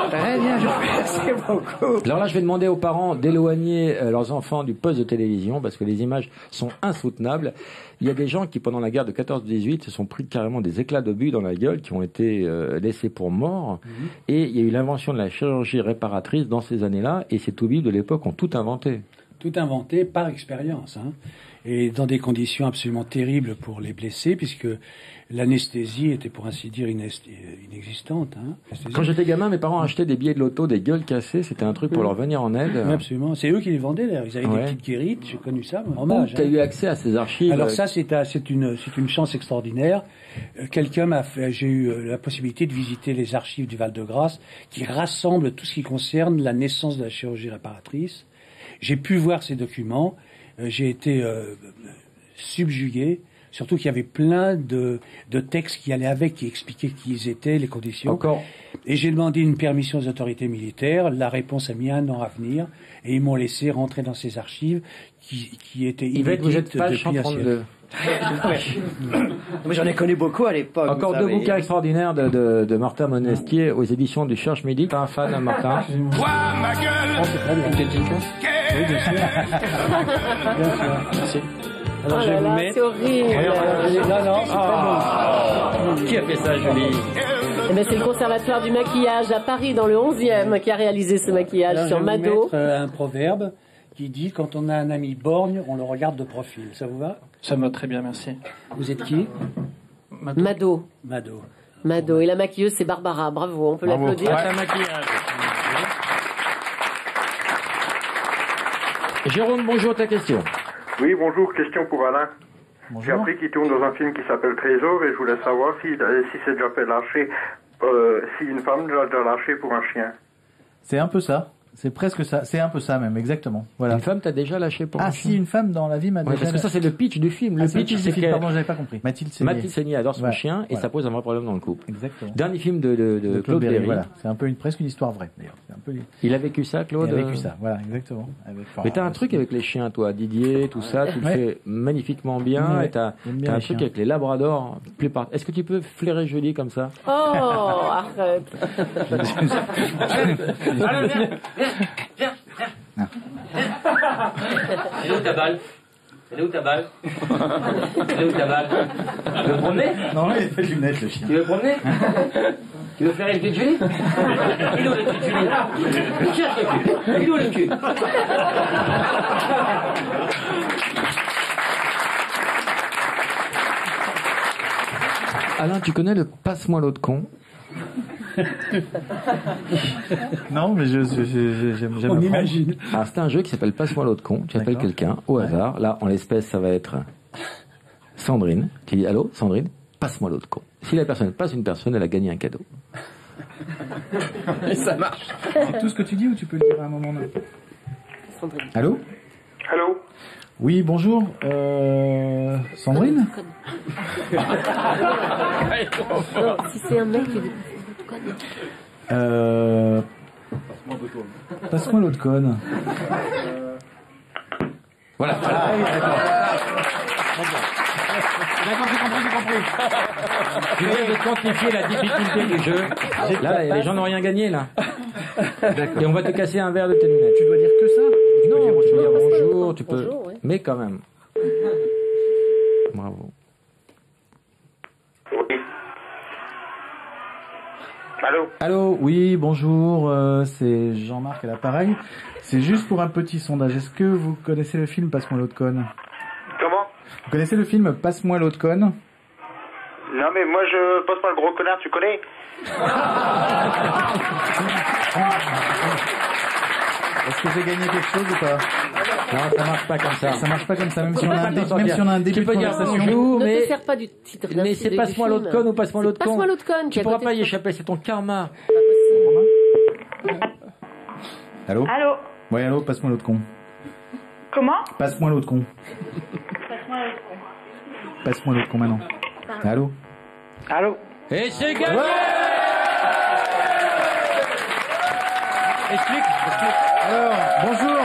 Très bien, je vous remercie beaucoup. Alors là, je vais demander aux parents d'éloigner leurs enfants du poste de télévision parce que les images sont insoutenables. Il y a des gens qui, pendant la guerre de 14-18, se sont pris carrément des éclats d'obus dans la gueule qui ont été laissés pour morts. Et il y a eu l'invention de la chirurgie réparatrice dans ces années-là. Et ces toubibs de l'époque ont tout inventé. Tout inventé par expérience, hein, et dans des conditions absolument terribles pour les blessés, puisque l'anesthésie était, pour ainsi dire, inexistante. Hein. Quand j'étais gamin, mes parents achetaient des billets de loto, des gueules cassées, c'était un truc pour leur venir en aide. Oui, absolument. C'est eux qui les vendaient, d'ailleurs. Ils avaient des petites guérites, j'ai connu ça. Hommage. Tu as eu accès à ces archives. Alors ça, c'est une chance extraordinaire. J'ai eu la possibilité de visiter les archives du Val-de-Grâce, qui rassemblent tout ce qui concerne la naissance de la chirurgie réparatrice. J'ai pu voir ces documents, j'ai été subjugué, surtout qu'il y avait plein de textes qui allaient avec, qui expliquaient qui ils étaient, les conditions. Encore. Et j'ai demandé une permission aux autorités militaires, la réponse a mis 1 an à venir, et ils m'ont laissé rentrer dans ces archives qui étaient inédites. Vous êtes page 132. Mais j'en ai connu beaucoup à l'époque. Encore 2 bouquins extraordinaires de Martin Monesquier aux éditions du Cherche Midi. T'es un fan, Martin? Toi, ma gueule. C'est très bien. Oui, bien sûr. Bien sûr. Merci. Alors, je vais vous mettre. C'est horrible. Qui a fait ça, Julie? Eh ben, c'est le Conservatoire du maquillage à Paris, dans le 11e, qui a réalisé ce maquillage. Alors, sur Mado. Je vais vous mettre un proverbe qui dit: quand on a un ami borgne, on le regarde de profil. Ça vous va? Ça me va très bien, merci. Vous êtes qui? Mado. Mado. Et la maquilleuse, c'est Barbara. Bravo, on peut l'applaudir. Ouais. Maquillage. Jérôme, bonjour, ta question. Oui, bonjour, question pour Alain. J'ai appris qu'il tourne dans un film qui s'appelle Trésor et je voulais savoir si c'est déjà fait lâcher, si une femme l'a déjà lâché pour un chien. C'est un peu ça. C'est presque ça. C'est un peu ça même, exactement. Voilà. Une femme t'a déjà lâché pour un chien? Ah si, une femme dans la vie m'a déjà... Parce que ça, c'est le pitch du film. Le pitch, c'est que... Pardon, j'avais pas compris. Mathilde Seigné adore son chien et ça pose un vrai problème dans le couple. Exactement. Dernier film de Claude Berry. Voilà. C'est un peu presque une histoire vraie, d'ailleurs. Il a vécu ça, Claude? Il a vécu ça, voilà, exactement. Mais t'as un truc avec les chiens, toi, Didier, tout ça, tu le fais magnifiquement bien, et t'as un truc avec les labradors. Est-ce que tu peux flairer Julie comme ça? Oh, arrête. Allez, viens. Elle est où ta balle? Elle est où ta balle? Elle est où ta balle? Tu veux le promener? Non, il a fait de lunettes, le chien. Tu veux le promener? Tu veux faire une petite Julie? Il est où le petite Julie? Il cherche le cul. Il est où le cul? Alain, tu connais le Passe-moi l'autre con? Non, mais j'aime. On imagine. Alors, c'est un jeu qui s'appelle Passe-moi l'autre con. Tu appelles quelqu'un au hasard. Là, en l'espèce, ça va être Sandrine. Tu dis allô, Sandrine, passe-moi l'autre con. Si la personne passe une personne, elle a gagné un cadeau. Et ça marche. Tout ce que tu dis ou tu peux le dire à un moment donné? Allô? Allô? Oui, bonjour. Sandrine? Non, si c'est un mec qui dit Passe-moi l'autre conne. Voilà. Ah oui, d'accord. J'ai compris. Tu viens de quantifier la difficulté du jeu. Là, les gens n'ont rien gagné, là. Et on va te casser un verre de tes lunettes. Tu dois dire que ça? Non, tu peux dire bonjour, tu peux... Bonjour, ouais. Mais quand même. Bravo. Oui. Allô? Allô, oui, bonjour, c'est Jean-Marc à l'appareil. C'est juste pour un petit sondage. Est-ce que vous connaissez le film Passe-moi l'autre conne? Comment? Vous connaissez le film Passe-moi l'autre conne? Non mais moi je passe pas le gros connard, tu connais? Est-ce que j'ai gagné quelque chose ou pas? Non, ça marche pas comme ça. Ça marche pas comme ça, même si on a un, Attends, même si on a un début tu de peux dire conversation. bonjour, Ne mais... te sers pas du titre. Mais c'est passe-moi l'autre conne ou passe-moi l'autre con. Passe-moi l'autre conne. Tu pourras pas y échapper, c'est ton karma. Allô? Allô? Oui, allô, passe-moi l'autre con. Comment? Passe-moi l'autre con. Passe-moi l'autre con maintenant. Allô? Allô? Et c'est gagné. Explique. Alors, bonjour.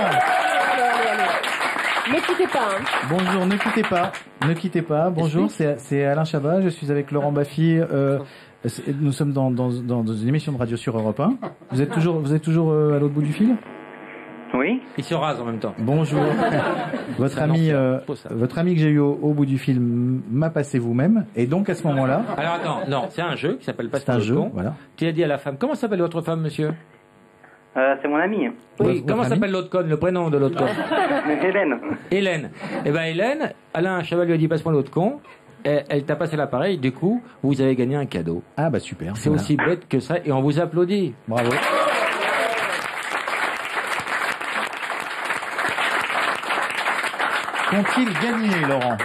Ne quittez pas. Hein. Bonjour, ne quittez pas. Ne quittez pas. Bonjour, c'est Alain Chabat. Je suis avec Laurent Baffy. Nous sommes dans une émission de radio sur Europe 1. Vous êtes toujours à l'autre bout du fil? Oui. Il se rase en même temps. Bonjour. Votre ami que j'ai eu au bout du fil m'a passé vous-même. Et donc à ce moment-là. Alors attends, non, c'est un jeu qui s'appelle C'est un jeu, voilà. Tu as dit à la femme, comment s'appelle votre femme, monsieur? C'est mon ami. Oui, comment s'appelle l'autre conne, le prénom de l'autre conne? Hélène. Hélène. Eh ben Hélène, Alain Chaval lui a dit passe-moi l'autre con. Elle t'a passé l'appareil, du coup, vous avez gagné un cadeau. Ah bah super. C'est aussi bête que ça, et on vous applaudit. Bravo. Qu'ont-ils gagné, Laurent?